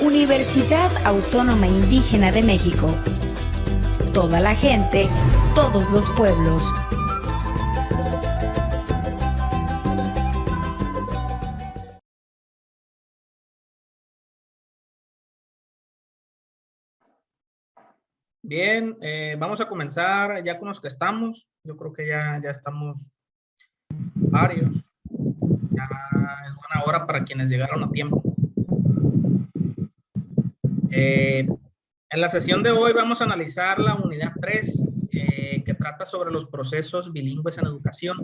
Universidad Autónoma Indígena de México. Toda la gente, todos los pueblos. Bien, vamos a comenzar ya con los que estamos. Yo creo que ya estamos varios. Ya es buena hora para quienes llegaron a tiempo. En la sesión de hoy vamos a analizar la unidad 3, que trata sobre los procesos bilingües en educación.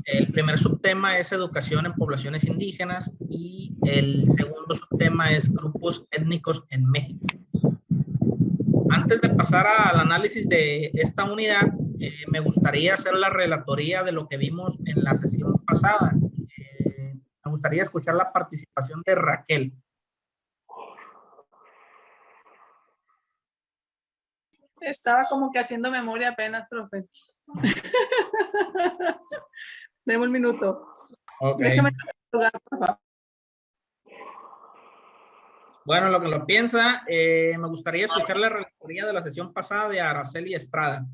El primer subtema es educación en poblaciones indígenas y el segundo subtema es grupos étnicos en México. Antes de pasar al análisis de esta unidad, me gustaría hacer la relatoría de lo que vimos en la sesión pasada. Me gustaría escuchar la participación de Raquel. Estaba como que haciendo memoria apenas, profe. Deme un minuto. Okay. Déjame lugar, por favor. Bueno, lo que lo piensa, me gustaría escuchar la relatoría de la sesión pasada de Araceli Estrada.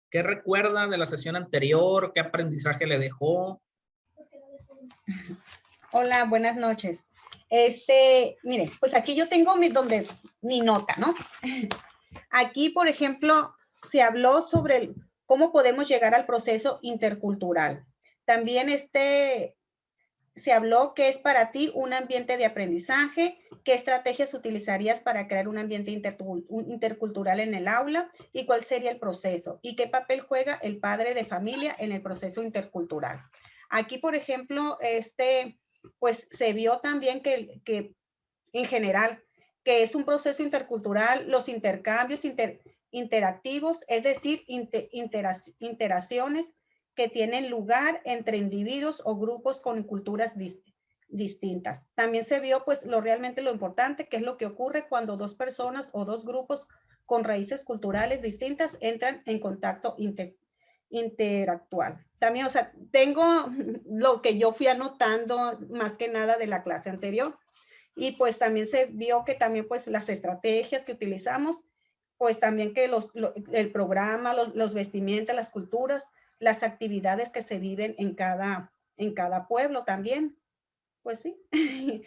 ¿Qué recuerda de la sesión anterior? ¿Qué aprendizaje le dejó? Hola, buenas noches. Mire, pues aquí yo tengo mi nota, ¿no? Aquí, por ejemplo, se habló sobre cómo podemos llegar al proceso intercultural. También se habló qué es para ti un ambiente de aprendizaje, qué estrategias utilizarías para crear un ambiente intercultural en el aula y cuál sería el proceso y qué papel juega el padre de familia en el proceso intercultural. Aquí, por ejemplo, pues se vio también que en general, que es un proceso intercultural, los intercambios interactivos, es decir, interacciones que tienen lugar entre individuos o grupos con culturas distintas. También se vio pues realmente lo importante, que es lo que ocurre cuando dos personas o dos grupos con raíces culturales distintas entran en contacto interactual. También, o sea, tengo lo que yo fui anotando más que nada de la clase anterior. Y pues también se vio que también pues las estrategias que utilizamos, pues también que el programa, los vestimentas, las culturas, las actividades que se viven en cada pueblo también. Pues sí,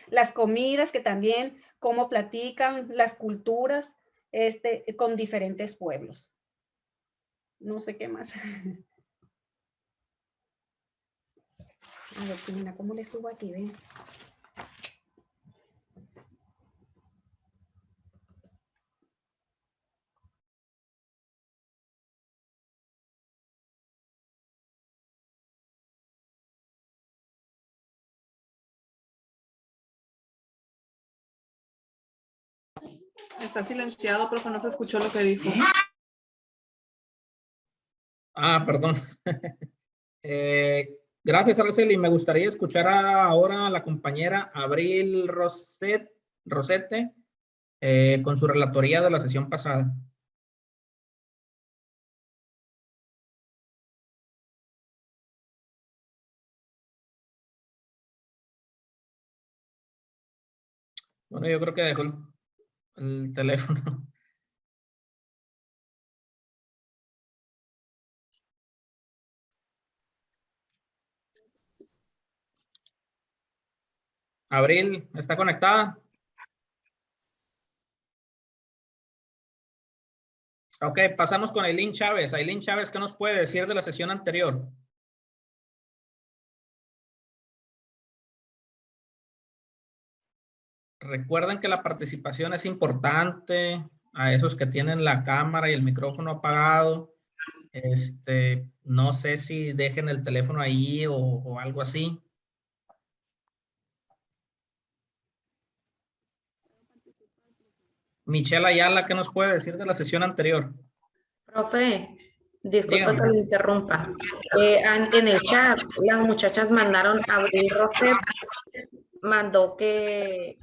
las comidas que también, cómo platican las culturas con diferentes pueblos. No sé qué más. A ver, Tina, ¿cómo le subo aquí? ¿Ven? Está silenciado, profe, no se escuchó lo que dijo. Ah, perdón. Gracias, Araceli. Me gustaría escuchar ahora a la compañera Abril Rosete con su relatoría de la sesión pasada. Bueno, yo creo que dejó el teléfono. Abril, ¿está conectada? Ok, pasamos con Ailín Chávez. Ailín Chávez, ¿qué nos puede decir de la sesión anterior? Recuerden que la participación es importante. A esos que tienen la cámara y el micrófono apagado, no sé si dejen el teléfono ahí o algo así. Michelle Ayala, ¿qué nos puede decir de la sesión anterior? Profe, disculpe Dígame. que lo interrumpa. En el chat, las muchachas mandaron a Abril Roset, mandó que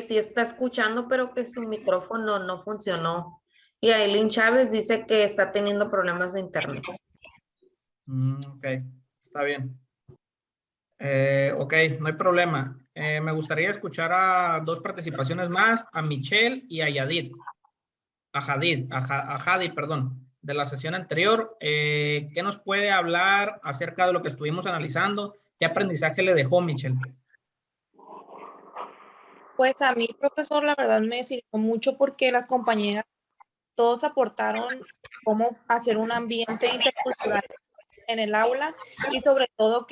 sí está escuchando, pero que su micrófono no funcionó. Y Aileen Chávez dice que está teniendo problemas de internet. Ok, está bien. Ok, no hay problema. Me gustaría escuchar a 2 participaciones más, a Michelle y a Yadid. A Jadi, perdón, de la sesión anterior. ¿Qué nos puede hablar acerca de lo que estuvimos analizando? ¿Qué aprendizaje le dejó Michelle? Pues a mí, profesor, la verdad me sirvió mucho porque las compañeras todos aportaron cómo hacer un ambiente intercultural en el aula y sobre todo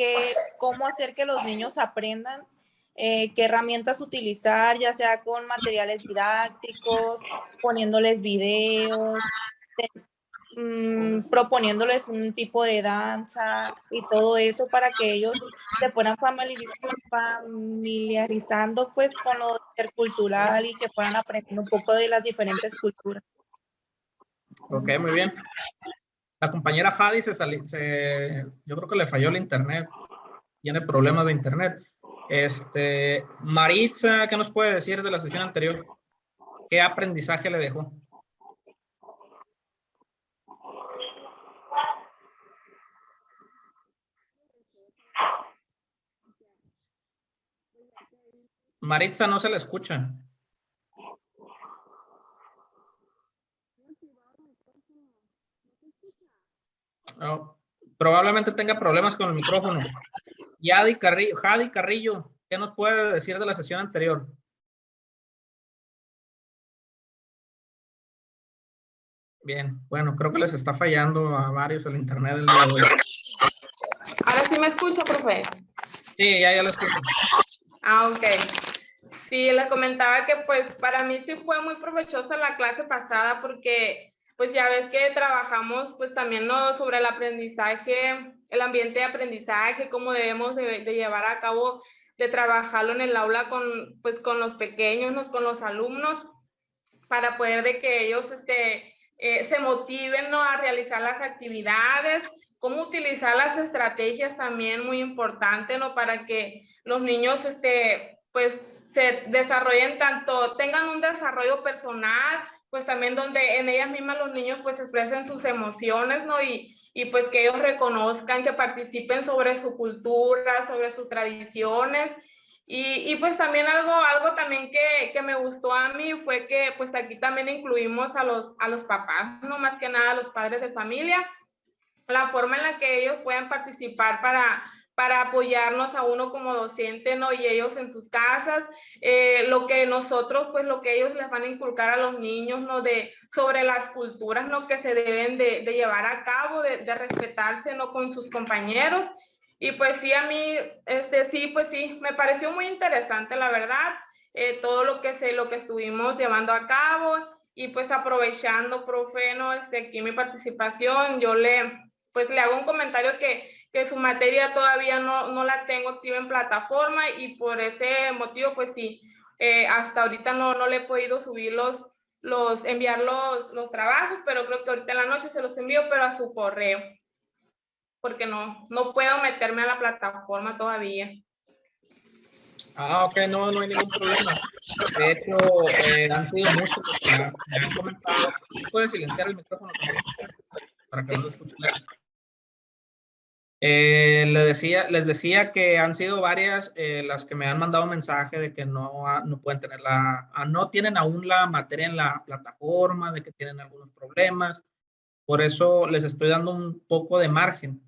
cómo hacer que los niños aprendan qué herramientas utilizar, ya sea con materiales didácticos, poniéndoles videos, proponiéndoles un tipo de danza y todo eso para que ellos se fueran familiarizando pues con lo intercultural y que fueran aprendiendo un poco de las diferentes culturas. Ok, muy bien. La compañera Jadi yo creo que le falló el internet. Tiene problemas de internet. Maritza, ¿qué nos puede decir de la sesión anterior? ¿Qué aprendizaje le dejó? Maritza, no se le escucha. Oh, probablemente tenga problemas con el micrófono. Jadi Carrillo, ¿qué nos puede decir de la sesión anterior? Bien, bueno, creo que les está fallando a varios el internet del día de hoy. Ahora sí me escucha, profe. Sí, ya lo escucho. Ok. Sí, les comentaba que pues para mí sí fue muy provechosa la clase pasada porque pues ya ves que trabajamos pues también sobre el aprendizaje, el ambiente de aprendizaje, cómo debemos de llevar a cabo, de trabajarlo en el aula con los pequeños, con los alumnos, para poder de que ellos se motiven, ¿no?, a realizar las actividades, cómo utilizar las estrategias también muy importante, ¿no?, para que los niños pues se desarrollen tengan un desarrollo personal, pues también donde en ellas mismas los niños pues expresen sus emociones, ¿no? Y pues que ellos reconozcan, que participen sobre su cultura, sobre sus tradiciones. Y pues también algo también que me gustó a mí fue que pues aquí también incluimos a los papás, no más que nada a los padres de familia, la forma en la que ellos pueden participar para apoyarnos a uno como docente, ¿no? Y ellos en sus casas, lo que nosotros, pues lo que ellos les van a inculcar a los niños, ¿no? Sobre las culturas, ¿no?, que se deben de llevar a cabo, de respetarse, ¿no?, con sus compañeros. Y pues sí, a mí, sí, pues sí, me pareció muy interesante, la verdad, todo lo que estuvimos llevando a cabo. Y pues aprovechando, profe, ¿no?, aquí mi participación, yo le hago un comentario que su materia todavía no la tengo activa en plataforma y por ese motivo, pues sí, hasta ahorita no le he podido subir enviar los trabajos, pero creo que ahorita en la noche se los envío, pero a su correo, porque no puedo meterme a la plataforma todavía. Ok, no hay ningún problema. De hecho, han sido muchos los que me han comentado. Puede silenciar el micrófono también para que no lo escuchen. Les decía que han sido varias las que me han mandado mensaje de que no pueden tener no tienen aún la materia en la plataforma, de que tienen algunos problemas. Por eso les estoy dando un poco de margen.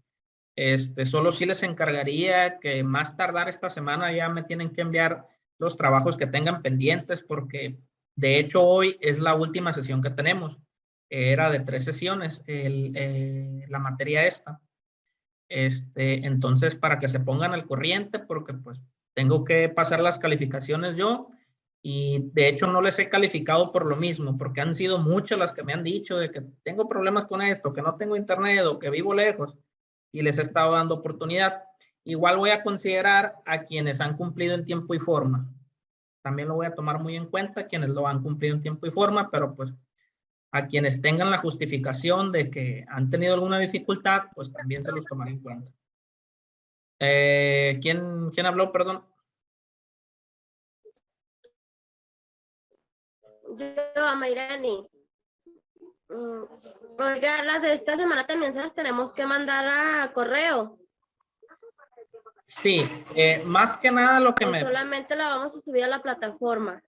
Solo sí les encargaría que más tardar esta semana ya me tienen que enviar los trabajos que tengan pendientes, porque de hecho hoy es la última sesión que tenemos. Era de 3 sesiones la materia esta. Entonces, para que se pongan al corriente, porque pues tengo que pasar las calificaciones yo, y de hecho no les he calificado por lo mismo, porque han sido muchas las que me han dicho de que tengo problemas con esto, que no tengo internet o que vivo lejos, y les he estado dando oportunidad. Igual voy a considerar a quienes han cumplido en tiempo y forma. También lo voy a tomar muy en cuenta, quienes lo han cumplido en tiempo y forma, pero pues a quienes tengan la justificación de que han tenido alguna dificultad, pues también se los tomaré en cuenta. ¿Quién habló, perdón? Yo, Amairani. Oiga, las de esta semana también se las tenemos que mandar a correo. Sí, más que nada lo que O me... solamente la vamos a subir a la plataforma.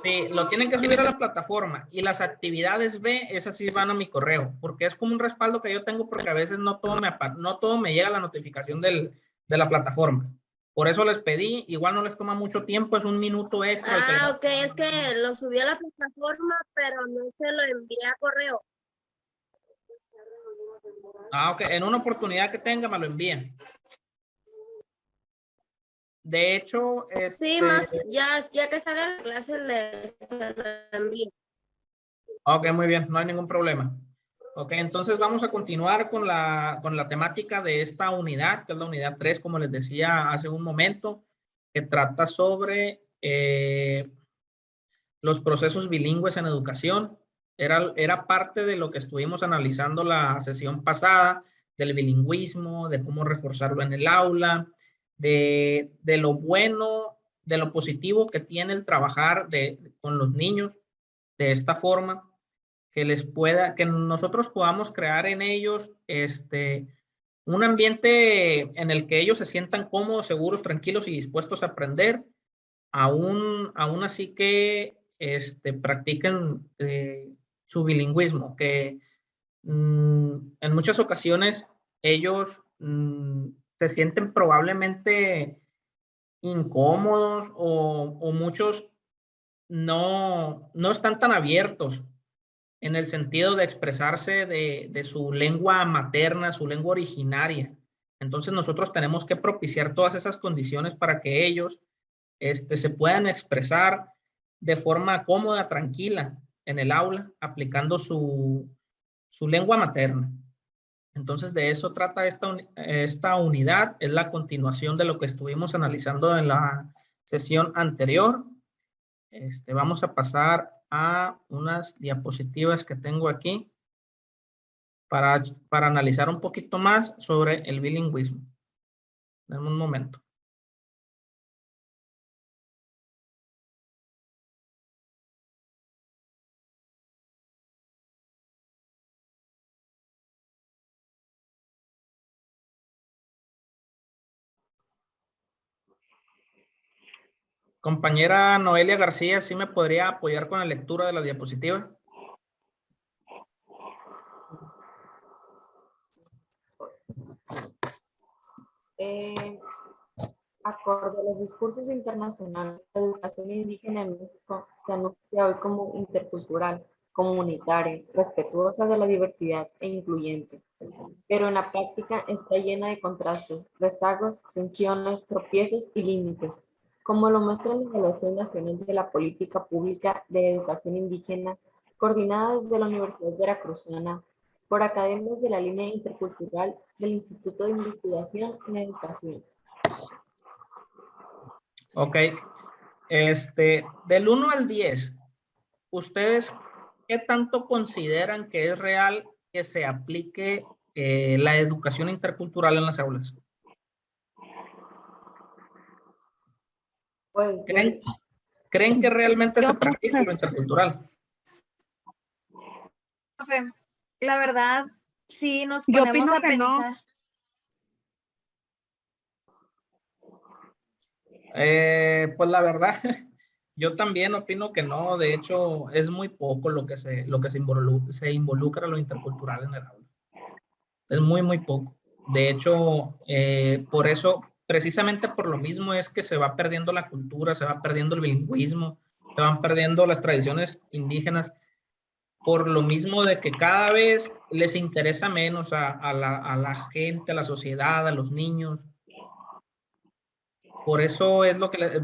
Sí, lo tienen que subir a la plataforma y las actividades B, esas sí van a mi correo, porque es como un respaldo que yo tengo porque a veces no todo me llega la notificación de la plataforma. Por eso les pedí, igual no les toma mucho tiempo, es 1 minuto extra. el que les- Ok, es que lo subí a la plataforma, pero no se lo envié a correo. Ok, en una oportunidad que tenga me lo envíen. De hecho, Sí, ya que salga la clase, se lo envío. Ok, muy bien, no hay ningún problema. Ok, entonces vamos a continuar con la temática de esta unidad, que es la unidad 3, como les decía hace un momento, que trata sobre los procesos bilingües en educación. Era parte de lo que estuvimos analizando la sesión pasada, del bilingüismo, de cómo reforzarlo en el aula, de lo bueno, de lo positivo que tiene el trabajar con los niños de esta forma, que nosotros podamos crear en ellos un ambiente en el que ellos se sientan cómodos, seguros, tranquilos y dispuestos a aprender, aún así que practiquen su bilingüismo, que en muchas ocasiones ellos se sienten probablemente incómodos o muchos no están tan abiertos en el sentido de expresarse de su lengua materna, su lengua originaria. Entonces nosotros tenemos que propiciar todas esas condiciones para que ellos se puedan expresar de forma cómoda, tranquila en el aula, aplicando su lengua materna. Entonces de eso trata esta unidad, es la continuación de lo que estuvimos analizando en la sesión anterior. Vamos a pasar a unas diapositivas que tengo aquí para analizar un poquito más sobre el bilingüismo. Dame un momento. Compañera Noelia García, ¿sí me podría apoyar con la lectura de la diapositiva? Acorde a los discursos internacionales, la educación indígena en México se anuncia hoy como intercultural, comunitaria, respetuosa de la diversidad e incluyente. Pero en la práctica está llena de contrastes, rezagos, tensiones, tropiezos y límites, como lo muestra la Evaluación Nacional de la Política Pública de Educación Indígena, coordinada desde la Universidad Veracruzana por académicos de la línea intercultural del Instituto de Investigación en Educación. Ok. Del 1 al 10, ¿ustedes qué tanto consideran que es real que se aplique la educación intercultural en las aulas? Pues ¿Creen que realmente se practica lo intercultural? Profe, la verdad, sí nos Yo ponemos opino a que no. pensar. Pues la verdad, yo también opino que no. De hecho, es muy poco lo que se involucra lo intercultural en el aula. Es muy, muy poco. De hecho, por eso, precisamente por lo mismo es que se va perdiendo la cultura, se va perdiendo el bilingüismo, se van perdiendo las tradiciones indígenas, por lo mismo de que cada vez les interesa menos a la gente, a la sociedad, a los niños. Por eso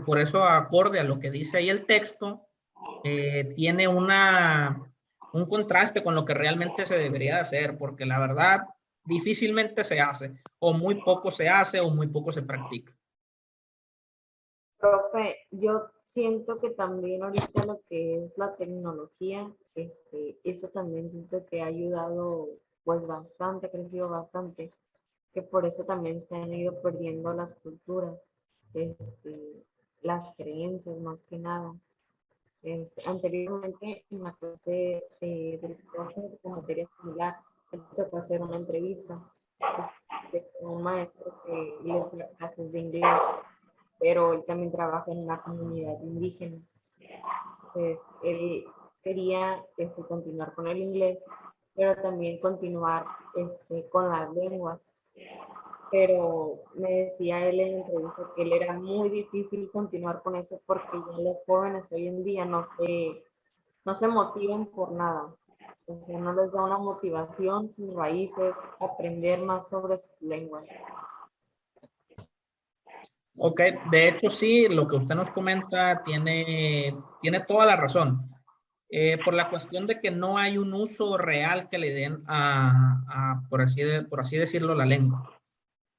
por eso acorde a lo que dice ahí el texto, tiene un contraste con lo que realmente se debería de hacer, porque la verdad difícilmente se hace, o muy poco se hace, o muy poco se practica. profe, yo siento que también ahorita lo que es la tecnología, eso también siento que ha ayudado pues bastante, ha crecido bastante, que por eso también se han ido perdiendo las culturas, las creencias más que nada. Anteriormente en la clase del profe de materia similar, él tocó hacer una entrevista pues, un maestro que les da clases de inglés, pero él también trabaja en una comunidad indígena. Pues él quería continuar con el inglés, pero también continuar con las lenguas. Pero me decía él en la entrevista que él era muy difícil continuar con eso porque ya los jóvenes hoy en día no se motivan por nada. O sea, no les da una motivación, sus raíces, aprender más sobre sus lenguas. Ok, de hecho sí, lo que usted nos comenta tiene toda la razón. Por la cuestión de que no hay un uso real que le den por así decirlo, la lengua.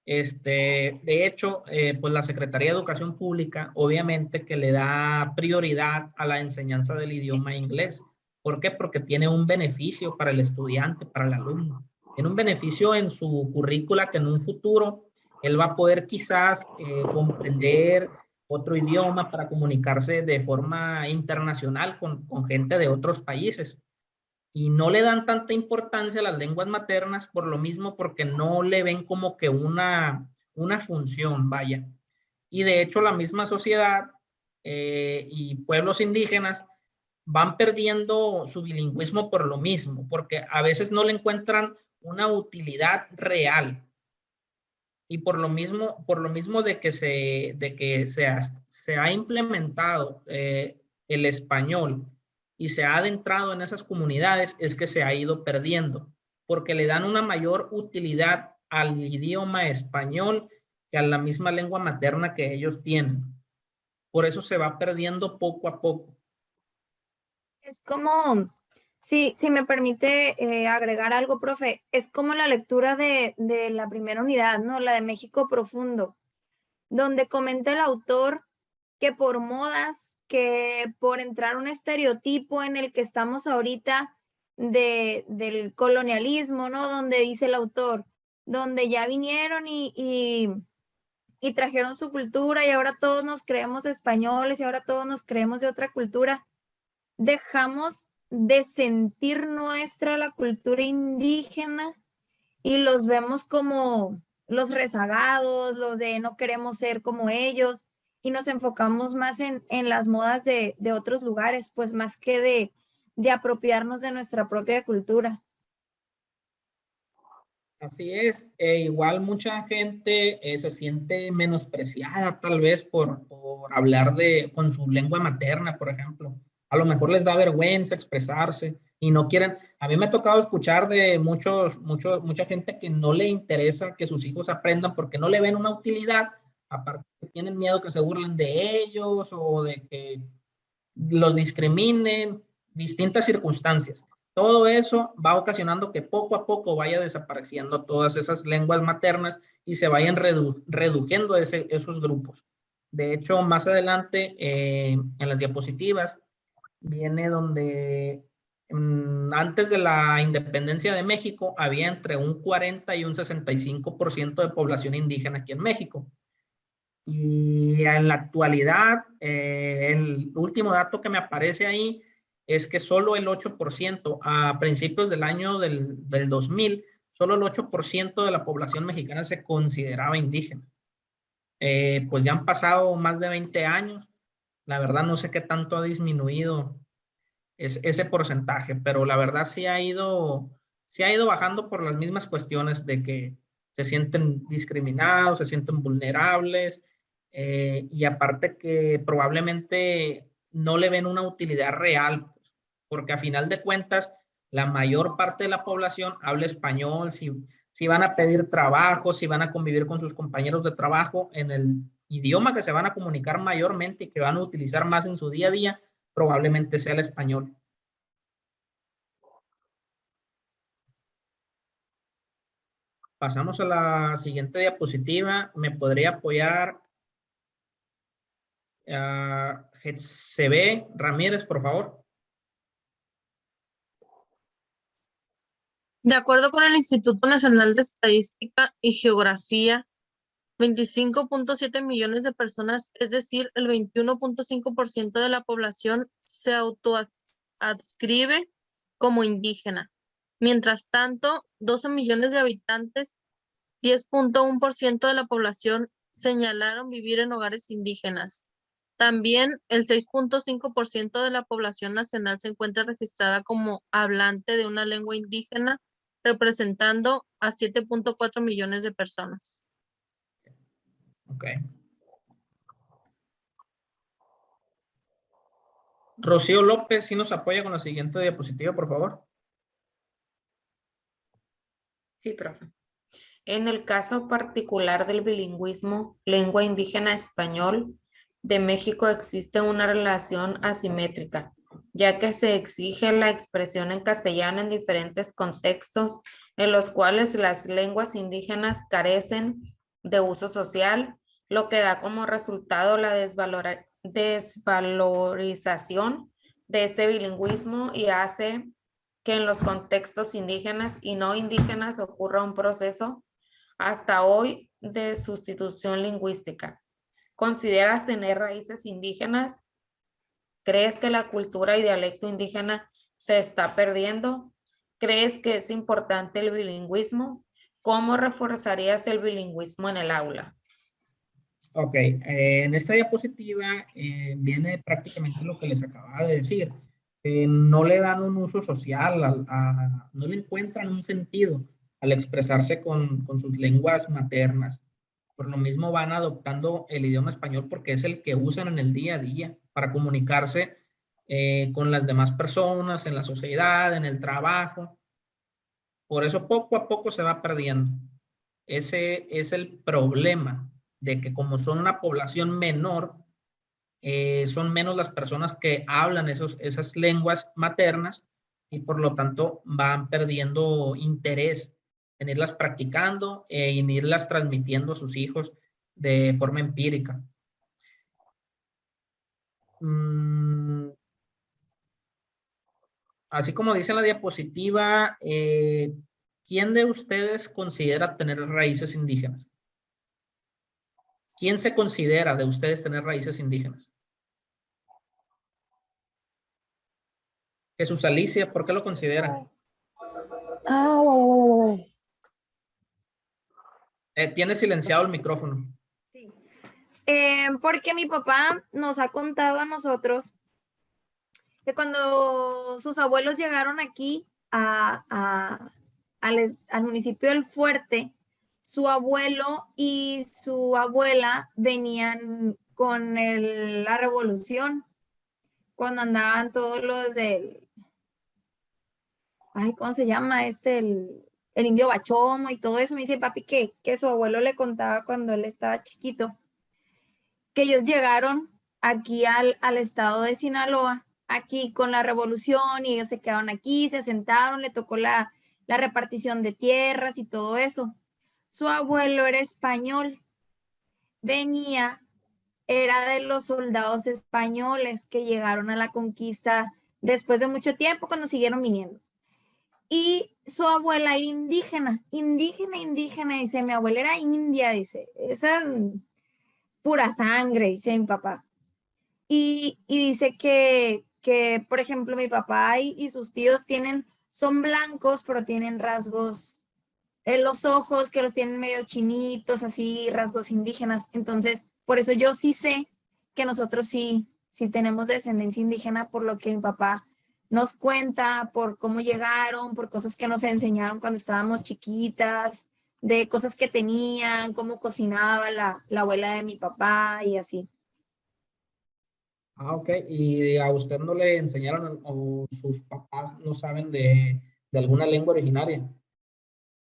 De hecho, pues la Secretaría de Educación Pública obviamente que le da prioridad a la enseñanza del idioma inglés. ¿Por qué? Porque tiene un beneficio para el estudiante, para el alumno. Tiene un beneficio en su currícula que en un futuro él va a poder quizás comprender otro idioma para comunicarse de forma internacional con gente de otros países. Y no le dan tanta importancia a las lenguas maternas por lo mismo, porque no le ven como que una función, vaya. Y de hecho la misma sociedad y pueblos indígenas van perdiendo su bilingüismo por lo mismo, porque a veces no le encuentran una utilidad real. Y por lo mismo de que se ha implementado el español y se ha adentrado en esas comunidades, es que se ha ido perdiendo, porque le dan una mayor utilidad al idioma español que a la misma lengua materna que ellos tienen. Por eso se va perdiendo poco a poco. Es como, si me permite agregar algo, profe, es como la lectura de la primera unidad, ¿no? La de México Profundo, donde comenta el autor que por modas, que por entrar un estereotipo en el que estamos ahorita del colonialismo, ¿no? Donde dice el autor, donde ya vinieron y trajeron su cultura y ahora todos nos creemos españoles y ahora todos nos creemos de otra cultura. Dejamos de sentir nuestra la cultura indígena y los vemos como los rezagados, los de no queremos ser como ellos, y nos enfocamos más en las modas de otros lugares, pues más que de apropiarnos de nuestra propia cultura. Así es, igual mucha gente se siente menospreciada tal vez por hablar con su lengua materna, por ejemplo. A lo mejor les da vergüenza expresarse y no quieren. A mí me ha tocado escuchar de mucha gente que no le interesa que sus hijos aprendan porque no le ven una utilidad, aparte que tienen miedo que se burlen de ellos o de que los discriminen, distintas circunstancias. Todo eso va ocasionando que poco a poco vaya desapareciendo todas esas lenguas maternas y se vayan reduciendo esos grupos. De hecho, más adelante en las diapositivas viene donde antes de la independencia de México había entre un 40 y un 65% de población indígena aquí en México. Y en la actualidad, el último dato que me aparece ahí es que solo el 8%, a principios del año del 2000, solo el 8% de la población mexicana se consideraba indígena. Pues ya han pasado más de 20 años. La verdad no sé qué tanto ha disminuido ese porcentaje, pero la verdad sí ha ido bajando por las mismas cuestiones de que se sienten discriminados, se sienten vulnerables, y aparte que probablemente no le ven una utilidad real, porque a final de cuentas la mayor parte de la población habla español. Si van a pedir trabajo, si van a convivir con sus compañeros de trabajo en el idioma que se van a comunicar mayormente y que van a utilizar más en su día a día, probablemente sea el español. Pasamos a la siguiente diapositiva. ¿Me podría apoyar Getsebe Ramírez, por favor? De acuerdo con el Instituto Nacional de Estadística y Geografía, 25.7 millones de personas, es decir, el 21.5% de la población se autoadscribe como indígena. Mientras tanto, 12 millones de habitantes 10.1% de la población señalaron vivir en hogares indígenas. También el 6.5% de la población nacional se encuentra registrada como hablante de una lengua indígena, representando a 7.4 millones de personas. Ok. Rocío López, ¿sí nos apoya con la siguiente diapositiva, por favor? Sí, profe. En el caso particular del bilingüismo, lengua indígena español, de México existe una relación asimétrica, ya que se exige la expresión en castellano en diferentes contextos en los cuales las lenguas indígenas carecen de uso social, lo que da como resultado la desvalorización de este bilingüismo y hace que en los contextos indígenas y no indígenas ocurra un proceso hasta hoy de sustitución lingüística. ¿Consideras tener raíces indígenas? ¿Crees que la cultura y dialecto indígena se está perdiendo? ¿Crees que es importante el bilingüismo? ¿Cómo reforzarías el bilingüismo en el aula? Ok, en esta diapositiva viene prácticamente lo que les acababa de decir. No le dan un uso social, no le encuentran un sentido al expresarse con sus lenguas maternas. Por lo mismo van adoptando el idioma español porque es el que usan en el día a día para comunicarse con las demás personas, en la sociedad, en el trabajo. Por eso poco a poco se va perdiendo. Ese es el problema de que como son una población menor, son menos las personas que hablan esas lenguas maternas y por lo tanto van perdiendo interés en irlas practicando en irlas transmitiendo a sus hijos de forma empírica. Así como dice en la diapositiva, ¿quién de ustedes considera tener raíces indígenas? ¿Quién se considera de ustedes tener raíces indígenas? Jesús Alicia, ¿por qué lo considera? Tiene silenciado el micrófono. Sí. Porque mi papá nos ha contado a nosotros que cuando sus abuelos llegaron aquí al municipio del Fuerte, su abuelo y su abuela venían con la revolución, cuando andaban todos los del, ay, ¿cómo se llama? El indio Bachomo y todo eso. Me dice papi que su abuelo le contaba cuando él estaba chiquito, que ellos llegaron aquí al estado de Sinaloa, aquí con la revolución, y ellos se quedaron aquí, se asentaron, le tocó la repartición de tierras y todo eso. Su abuelo era español, era de los soldados españoles que llegaron a la conquista después de mucho tiempo, cuando siguieron viniendo. Y su abuela era indígena, dice, mi abuela era india, dice, esa pura sangre, dice mi papá. Y dice que, por ejemplo, mi papá y sus tíos son blancos, pero tienen rasgos en los ojos, que los tienen medio chinitos, así, rasgos indígenas. Entonces, por eso yo sí sé que nosotros sí tenemos descendencia indígena, por lo que mi papá nos cuenta, por cómo llegaron, por cosas que nos enseñaron cuando estábamos chiquitas, de cosas que tenían, cómo cocinaba la abuela de mi papá y así. Ah, ok. ¿Y a usted no le enseñaron o sus papás no saben de alguna lengua originaria?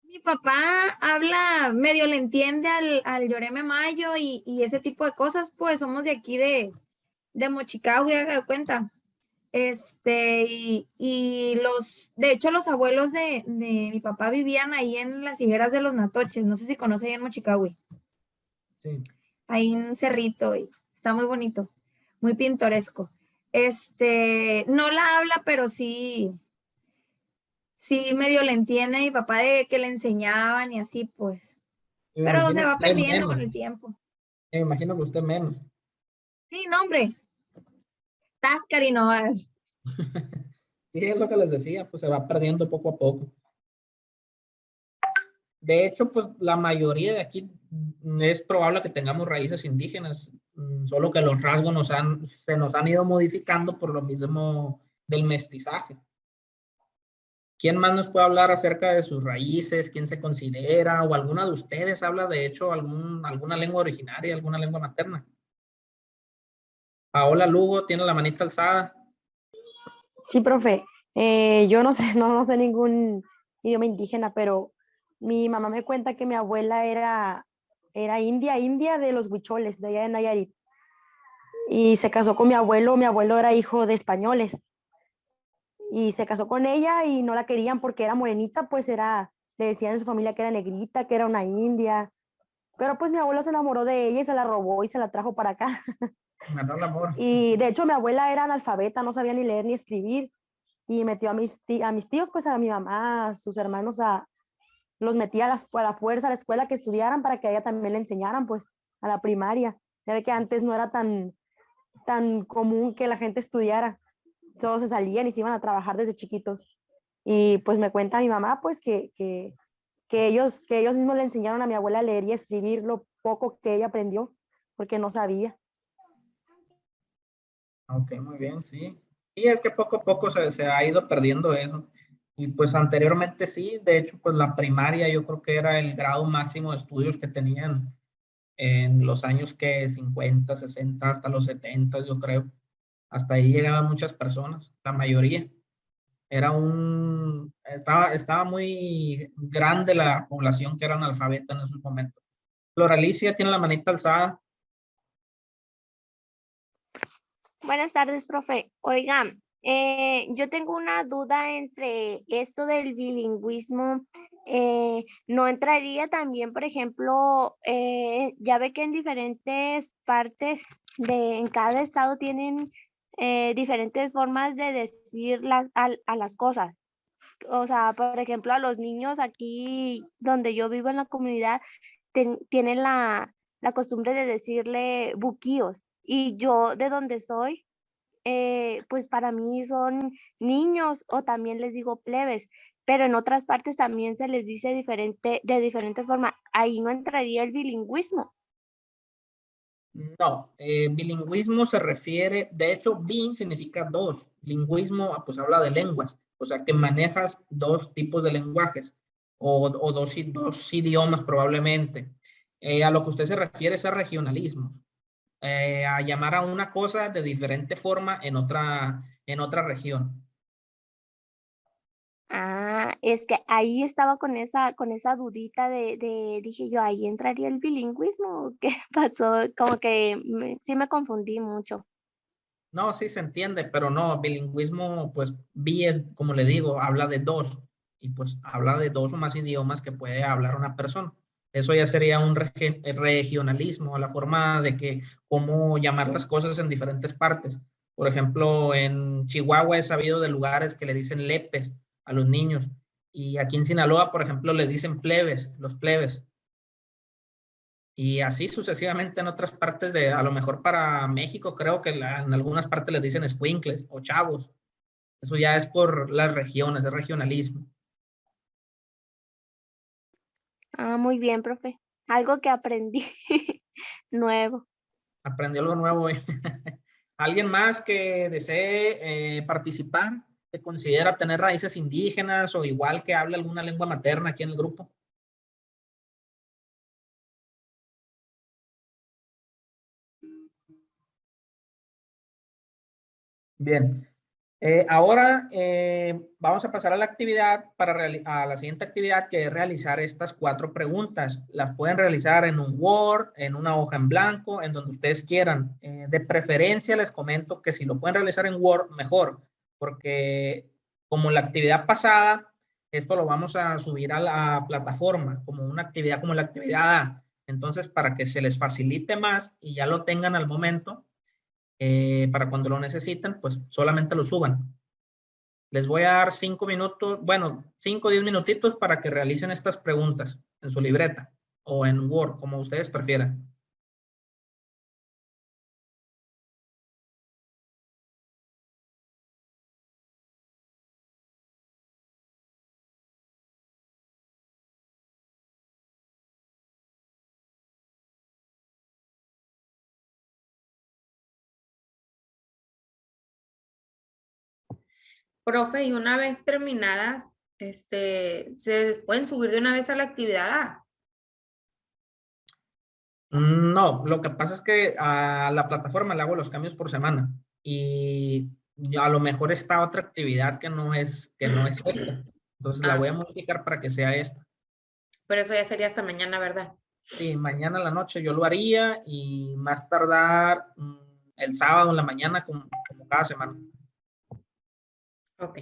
Mi papá habla, medio le entiende al Yoreme Mayo y ese tipo de cosas, pues somos de aquí de Mochicagua, haga de cuenta. De hecho, los abuelos de mi papá vivían ahí en las higueras de los Natoches, no sé si conoce ahí en Mochicagua. Sí. Hay un cerrito y está muy bonito, muy pintoresco. No la habla, pero sí medio le entiende a mi papá, de que le enseñaban y así, pues. Me Pero imagino se que va usted perdiendo menos. con el tiempo. Me imagino que usted menos. Sí, no, hombre. Táscari no vas. Sí, es lo que les decía, pues se va perdiendo poco a poco. De hecho, pues la mayoría de aquí es probable que tengamos raíces indígenas, solo que los rasgos se nos han ido modificando por lo mismo del mestizaje. ¿Quién más nos puede hablar acerca de sus raíces? ¿Quién se considera? ¿O alguna de ustedes habla, de hecho, alguna lengua originaria, alguna lengua materna? Paola Lugo tiene la manita alzada. Sí, profe. Yo no sé, no sé ningún idioma indígena, pero mi mamá me cuenta que mi abuela era india de los huicholes, de allá de Nayarit. Y se casó con mi abuelo era hijo de españoles. Y se casó con ella y no la querían porque era morenita, pues le decían en su familia que era negrita, que era una india. Pero pues mi abuelo se enamoró de ella y se la robó y se la trajo para acá. Ganó el amor. Y de hecho mi abuela era analfabeta, no sabía ni leer ni escribir. Y metió a mis tíos, pues a mi mamá, a sus hermanos, los metía a la fuerza a la escuela que estudiaran para que a ella también le enseñaran, pues, a la primaria. Ya ve que antes no era tan común que la gente estudiara. Todos se salían y se iban a trabajar desde chiquitos. Y pues me cuenta mi mamá, pues, que ellos mismos le enseñaron a mi abuela a leer y a escribir lo poco que ella aprendió, porque no sabía. Ok, muy bien, sí. Y es que poco a poco se ha ido perdiendo eso. Y pues anteriormente sí, de hecho, pues la primaria yo creo que era el grado máximo de estudios que tenían en los años que 50, 60, hasta los 70, yo creo. Hasta ahí llegaban muchas personas, la mayoría. Estaba muy grande la población que era analfabeta en esos momentos. Floralicia tiene la manita alzada. Buenas tardes, profe. Oigan, yo tengo una duda entre esto del bilingüismo. ¿No entraría también, por ejemplo, ya ve que en diferentes partes en cada estado tienen diferentes formas de decir a las cosas? O sea, por ejemplo, a los niños aquí donde yo vivo en la comunidad tienen la costumbre de decirle buquíos. Y yo de donde soy, pues para mí son niños o también les digo plebes, pero en otras partes también se les dice de diferente forma. Ahí no entraría el bilingüismo. No, bilingüismo se refiere, de hecho, bin significa dos. Lingüismo, pues habla de lenguas, o sea que manejas dos tipos de lenguajes o dos idiomas probablemente. A lo que usted se refiere es a regionalismo, a llamar a una cosa de diferente forma en otra región. Ah, es que ahí estaba con esa dudita dije yo, ahí entraría el bilingüismo. ¿Qué pasó? Como que sí me confundí mucho. No, sí se entiende, pero no, bilingüismo, pues, bi es, como le digo, habla de dos, y pues habla de dos o más idiomas que puede hablar una persona. Eso ya sería un regionalismo, la forma de que, cómo llamar las cosas en diferentes partes. Por ejemplo, en Chihuahua he sabido de lugares que le dicen lepes a los niños, y aquí en Sinaloa, por ejemplo, le dicen plebes, los plebes. Y así sucesivamente en otras partes a lo mejor para México, creo que en algunas partes les dicen escuincles o chavos. Eso ya es por las regiones, es regionalismo. Ah, muy bien, profe. Algo que aprendí nuevo. Aprendí algo nuevo hoy. ¿Alguien más que desee participar, que considera tener raíces indígenas o igual que hable alguna lengua materna aquí en el grupo? Bien. Ahora vamos a pasar a la actividad, a la siguiente actividad, que es realizar estas 4 preguntas. Las pueden realizar en un Word, en una hoja en blanco, en donde ustedes quieran. De preferencia les comento que si lo pueden realizar en Word, mejor, porque como la actividad pasada, esto lo vamos a subir a la plataforma como una actividad como la actividad A. Entonces, para que se les facilite más y ya lo tengan al momento, para cuando lo necesiten, pues solamente lo suban. Les voy a dar 5 minutos, bueno, 5 o 10 minutitos para que realicen estas preguntas en su libreta o en Word, como ustedes prefieran. Profe, y una vez terminadas, se pueden subir de una vez a la actividad A. No, lo que pasa es que a la plataforma le hago los cambios por semana y a lo mejor está otra actividad que no es esta. Entonces la voy a modificar para que sea esta. Pero eso ya sería hasta mañana, ¿verdad? Sí, mañana en la noche yo lo haría y más tardar el sábado en la mañana como cada semana. Ok.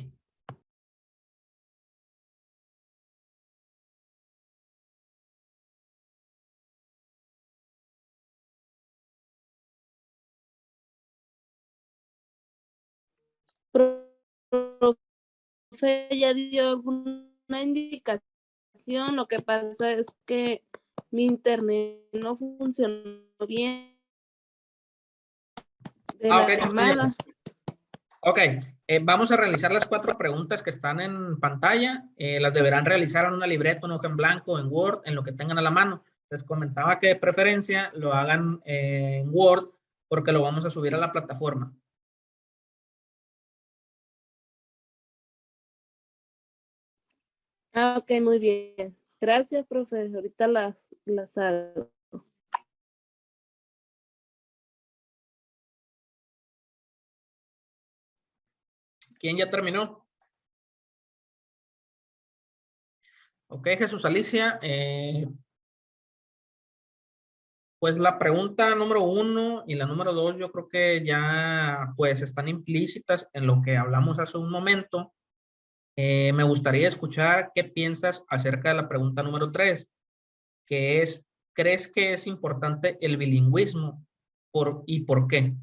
Profe, ya dio alguna indicación. Lo que pasa es que mi internet no funcionó bien. De la Ok, compañero. llamada. Ok, vamos a realizar las 4 preguntas que están en pantalla. Las deberán realizar en una libreta, un hoja en blanco, en Word, en lo que tengan a la mano. Les comentaba que de preferencia lo hagan en Word porque lo vamos a subir a la plataforma. Ok, muy bien. Gracias, profe. Ahorita las hago. ¿Quién ya terminó? Ok, Jesús Alicia. Pues la pregunta número 1 y la número 2 yo creo que ya pues están implícitas en lo que hablamos hace un momento. Me gustaría escuchar qué piensas acerca de la pregunta número 3, que es, ¿crees que es importante el bilingüismo? ¿Y por qué?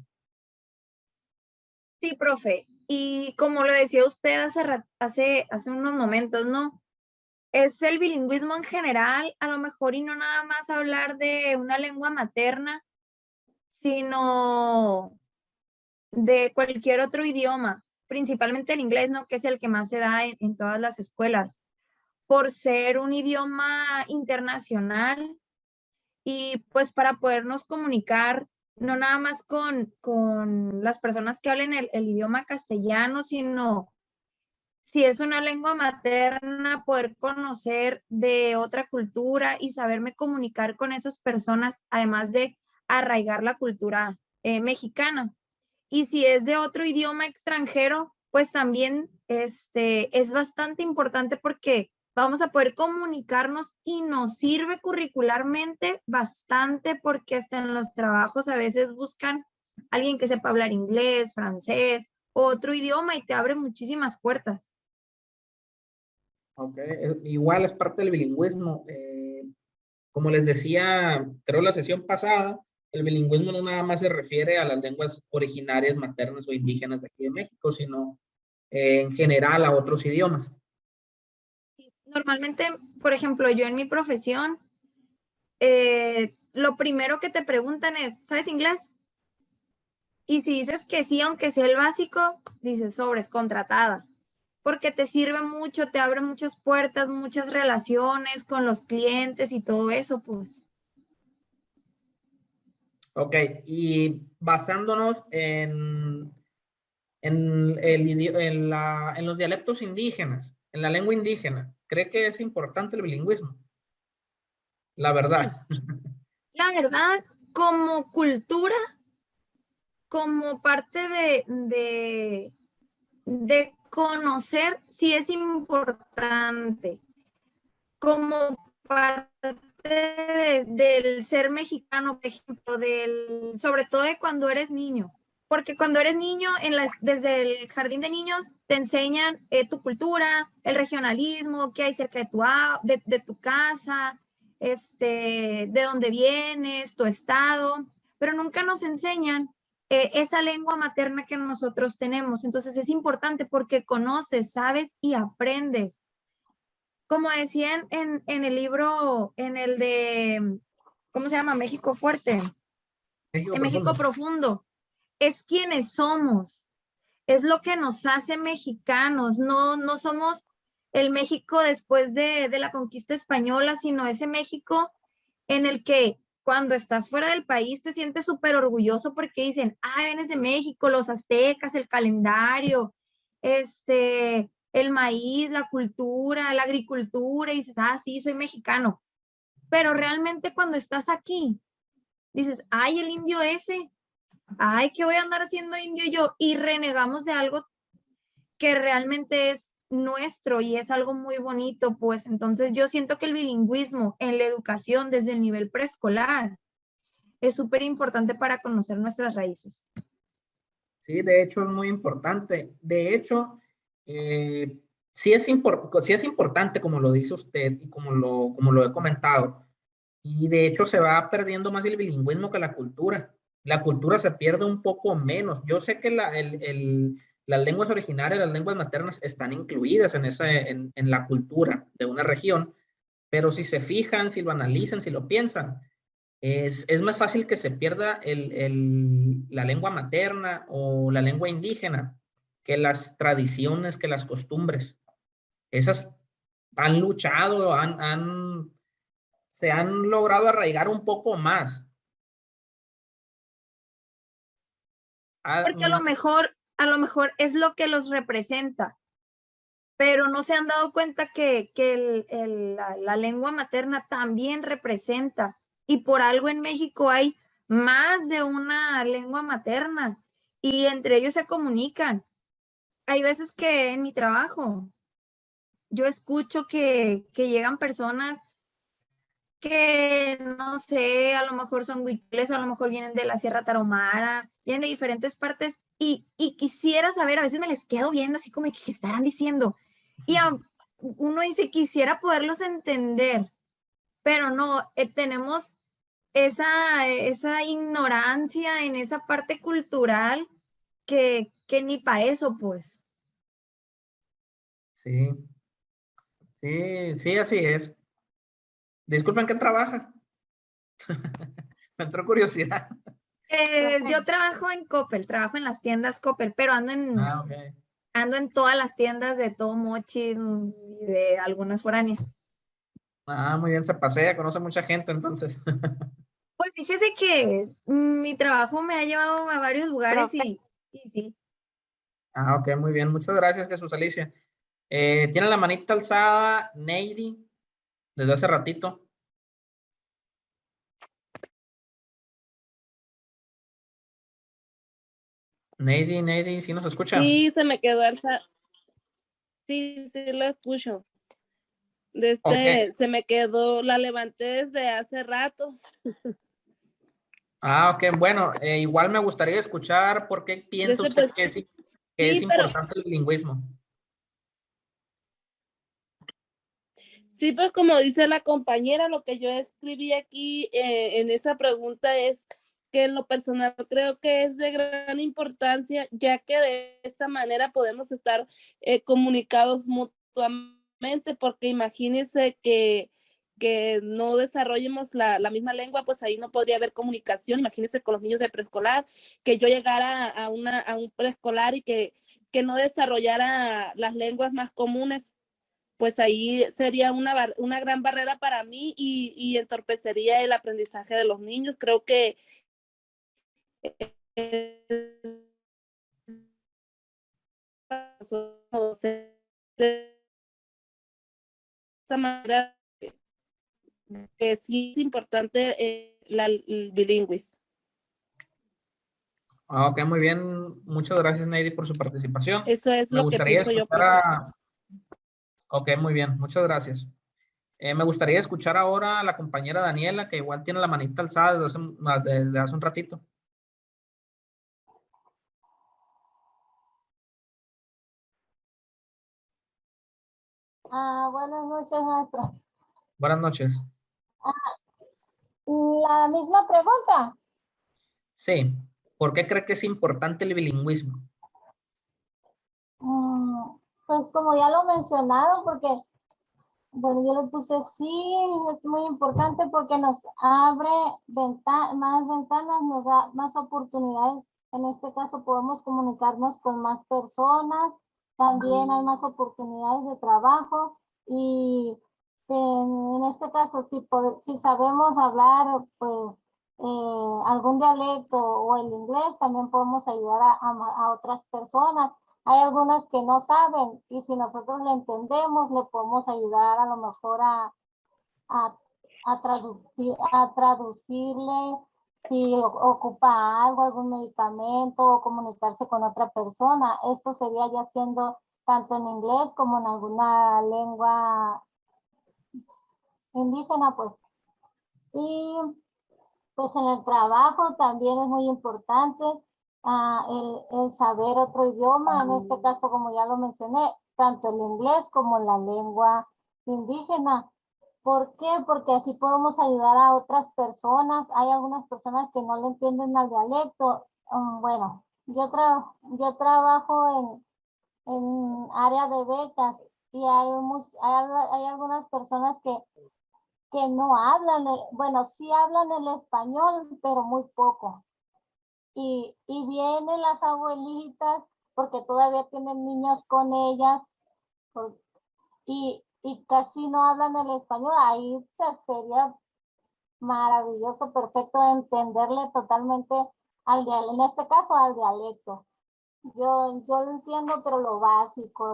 Sí, profe. Y como lo decía usted hace unos momentos, ¿no? Es el bilingüismo en general, a lo mejor, y no nada más hablar de una lengua materna, sino de cualquier otro idioma, principalmente el inglés, ¿no? Que es el que más se da en todas las escuelas, por ser un idioma internacional y pues para podernos comunicar no nada más con las personas que hablen el idioma castellano, sino si es una lengua materna, poder conocer de otra cultura y saberme comunicar con esas personas, además de arraigar la cultura mexicana. Y si es de otro idioma extranjero, pues también es bastante importante porque vamos a poder comunicarnos y nos sirve curricularmente bastante porque hasta en los trabajos a veces buscan alguien que sepa hablar inglés, francés, otro idioma y te abre muchísimas puertas. Ok, igual es parte del bilingüismo. Como les decía, creo la sesión pasada, el bilingüismo no nada más se refiere a las lenguas originarias, maternas o indígenas de aquí de México, sino en general a otros idiomas. Normalmente, por ejemplo, yo en mi profesión, lo primero que te preguntan es, ¿sabes inglés? Y si dices que sí, aunque sea el básico, dices sobres, contratada. Porque te sirve mucho, te abre muchas puertas, muchas relaciones con los clientes y todo eso, pues. Ok, y basándonos en los dialectos indígenas, en la lengua indígena, ¿cree que es importante el bilingüismo? La verdad. La verdad, como cultura, como parte de conocer, sí es importante. Como parte del ser mexicano, por ejemplo, sobre todo de cuando eres niño. Porque cuando eres niño, desde el jardín de niños, te enseñan tu cultura, el regionalismo, qué hay cerca de tu casa, de dónde vienes, tu estado, pero nunca nos enseñan esa lengua materna que nosotros tenemos. Entonces es importante porque conoces, sabes y aprendes. Como decían en el libro, en el de, ¿cómo se llama? México Fuerte. En México Profundo. Es quienes somos. Es lo que nos hace mexicanos. No somos el México después de la conquista española, sino ese México en el que cuando estás fuera del país te sientes súper orgulloso porque dicen, ah, vienes de México, los aztecas, el calendario, el maíz, la cultura, la agricultura, y dices, ah, sí, soy mexicano. Pero realmente cuando estás aquí, dices, ay, el indio ese, ay, ¿qué voy a andar haciendo indio yo? Y renegamos de algo que realmente es nuestro y es algo muy bonito, pues entonces yo siento que el bilingüismo en la educación desde el nivel preescolar es súper importante para conocer nuestras raíces. Sí, de hecho es muy importante. De hecho, sí es importante, como lo dice usted y como lo he comentado. Y de hecho se va perdiendo más el bilingüismo que la cultura. La cultura se pierde un poco menos. Yo sé que las lenguas originarias, las lenguas maternas están incluidas en la cultura de una región, pero si se fijan, si lo analizan, si lo piensan, es más fácil que se pierda la lengua materna o la lengua indígena que las tradiciones, que las costumbres. Esas han luchado, se han logrado arraigar un poco más. Porque a lo mejor es lo que los representa, pero no se han dado cuenta que la lengua materna también representa. Y por algo en México hay más de una lengua materna y entre ellos se comunican. Hay veces que en mi trabajo yo escucho que llegan personas que no sé, a lo mejor son huicholes, a lo mejor vienen de la Sierra Tarahumara, vienen de diferentes partes y quisiera saber, a veces me les quedo viendo así como que ¿qué estarán diciendo? Y uno dice, quisiera poderlos entender, pero no, tenemos esa ignorancia en esa parte cultural que ni para eso, pues. Sí, sí, sí, así es. Disculpen, ¿qué trabaja? Me entró curiosidad. Yo trabajo en Coppel, trabajo en las tiendas Coppel, pero Ok. ando en todas las tiendas de todo Mochi y de algunas foráneas. Muy bien, se pasea, conoce mucha gente entonces. Pues fíjese que mi trabajo me ha llevado a varios lugares y sí. Ok, muy bien. Muchas gracias, Jesús Alicia. Tiene la manita alzada Neidy desde hace ratito. Neidy, ¿sí nos escucha? Sí, se me quedó Sí, sí lo escucho. Se me quedó, la levanté desde hace rato. Ok, bueno, igual me gustaría escuchar por qué piensa usted que es importante el bilingüismo. Sí, pues como dice la compañera, lo que yo escribí aquí en esa pregunta es que en lo personal creo que es de gran importancia, ya que de esta manera podemos estar comunicados mutuamente, porque imagínense que no desarrollemos la misma lengua, pues ahí no podría haber comunicación. Imagínense con los niños de preescolar, que yo llegara a un preescolar y que no desarrollara las lenguas más comunes, pues ahí sería una gran barrera para mí y entorpecería el aprendizaje de los niños. Creo que de esta manera que sí es importante el bilingüismo. Ok, muy bien. Muchas gracias, Neidy, por su participación. Eso es Me lo que gustaría pienso yo, escuchar profe. Ok, muy bien. Muchas gracias. Me gustaría escuchar ahora a la compañera Daniela, que igual tiene la manita alzada desde hace un ratito. Buenas noches, maestro. Buenas noches. La misma pregunta. Sí. ¿Por qué cree que es importante el bilingüismo? Pues como ya lo mencionaron, porque, bueno, yo le puse sí, es muy importante porque nos abre más ventanas, nos da más oportunidades. En este caso podemos comunicarnos con más personas, también hay más oportunidades de trabajo y en este caso si sabemos hablar pues algún dialecto o el inglés, también podemos ayudar a otras personas. hay algunas que no saben y si nosotros le entendemos, le podemos ayudar a lo mejor a traducirle si ocupa algo, algún medicamento o comunicarse con otra persona. Esto sería ya siendo tanto en inglés como en alguna lengua indígena, pues. Y pues en el trabajo también es muy importante el saber otro idioma, en este caso, como ya lo mencioné, tanto el inglés como la lengua indígena. ¿Por qué? Porque así podemos ayudar a otras personas. Hay algunas personas que no le entienden al dialecto. Bueno, yo trabajo en área de becas y hay algunas personas que no hablan, bueno, sí hablan el español, pero muy poco. Y vienen las abuelitas porque todavía tienen niños con ellas y casi no hablan el español. Ahí sería maravilloso, perfecto entenderle totalmente en este caso al dialecto. Yo lo entiendo, pero lo básico,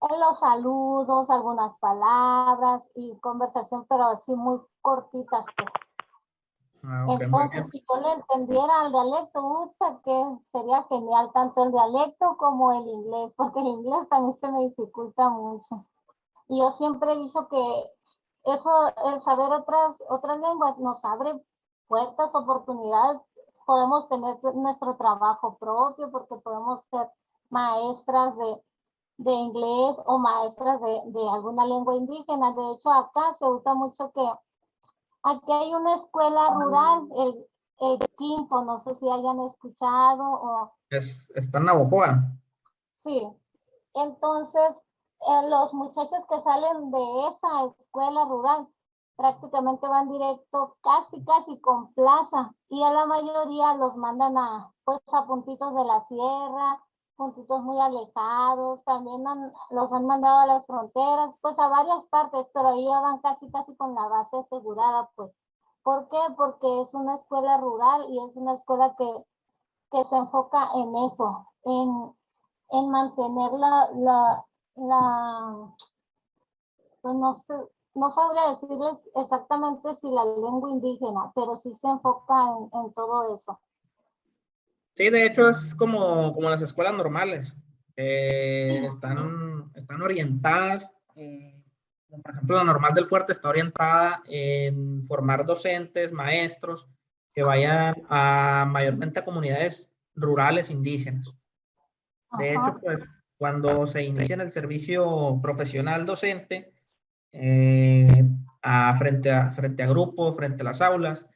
en los saludos, algunas palabras y conversación, pero así muy cortitas, pues. Ok, muy Entonces, bien. si yo le entendiera al dialecto, que sería genial, tanto el dialecto como el inglés, porque el inglés también se me dificulta mucho. Y yo siempre he dicho que eso, el saber otras lenguas nos abre puertas, oportunidades. Podemos tener nuestro trabajo propio porque podemos ser maestras de inglés o maestras de alguna lengua indígena. De hecho, acá se usa mucho que aquí hay una escuela rural, el Quinto, no sé si hayan escuchado o Está en Navojoa. sí. Entonces, los muchachos que salen de esa escuela rural prácticamente van directo casi con plaza y a la mayoría los mandan pues a puntitos de la sierra, puntitos muy alejados, también los han mandado a las fronteras, pues a varias partes, pero ahí ya van casi con la base asegurada, pues. ¿Por qué? Porque es una escuela rural y es una escuela que se enfoca en eso, en mantener pues no sé, no sabría decirles exactamente si la lengua indígena, pero sí se enfoca en todo eso. Sí, de hecho es como las escuelas normales. Están orientadas, por ejemplo, la normal del Fuerte está orientada en formar docentes, maestros, que vayan mayormente a comunidades rurales indígenas. De hecho, Ajá. pues, cuando se inicia en el servicio profesional docente, frente a grupos, frente a las aulas,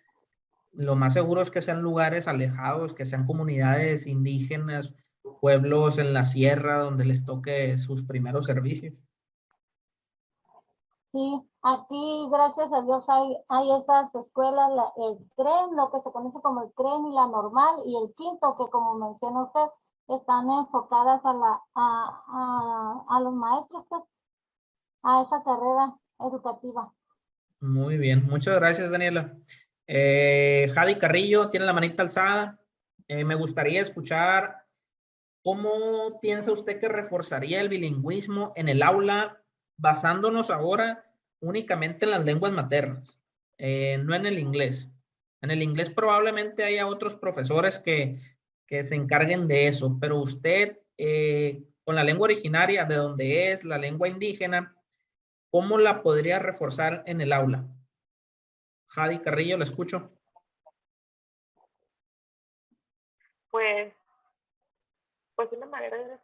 lo más seguro es que sean lugares alejados, que sean comunidades indígenas, pueblos en la sierra donde les toque sus primeros servicios. Sí, aquí gracias a Dios hay esas escuelas, el CREN, lo que se conoce como el CREN y la normal, y el Quinto, que como menciona usted, están enfocadas a los maestros, pues, a esa carrera educativa. Muy bien, muchas gracias, Daniela. Jadi Carrillo tiene la manita alzada. Me gustaría escuchar cómo piensa usted que reforzaría el bilingüismo en el aula, basándonos ahora únicamente en las lenguas maternas, no en el inglés. En el inglés probablemente haya otros profesores que se encarguen de eso, pero usted, con la lengua originaria de donde es, la lengua indígena, ¿cómo la podría reforzar en el aula? Jadi Carrillo, la escucho. Pues una manera de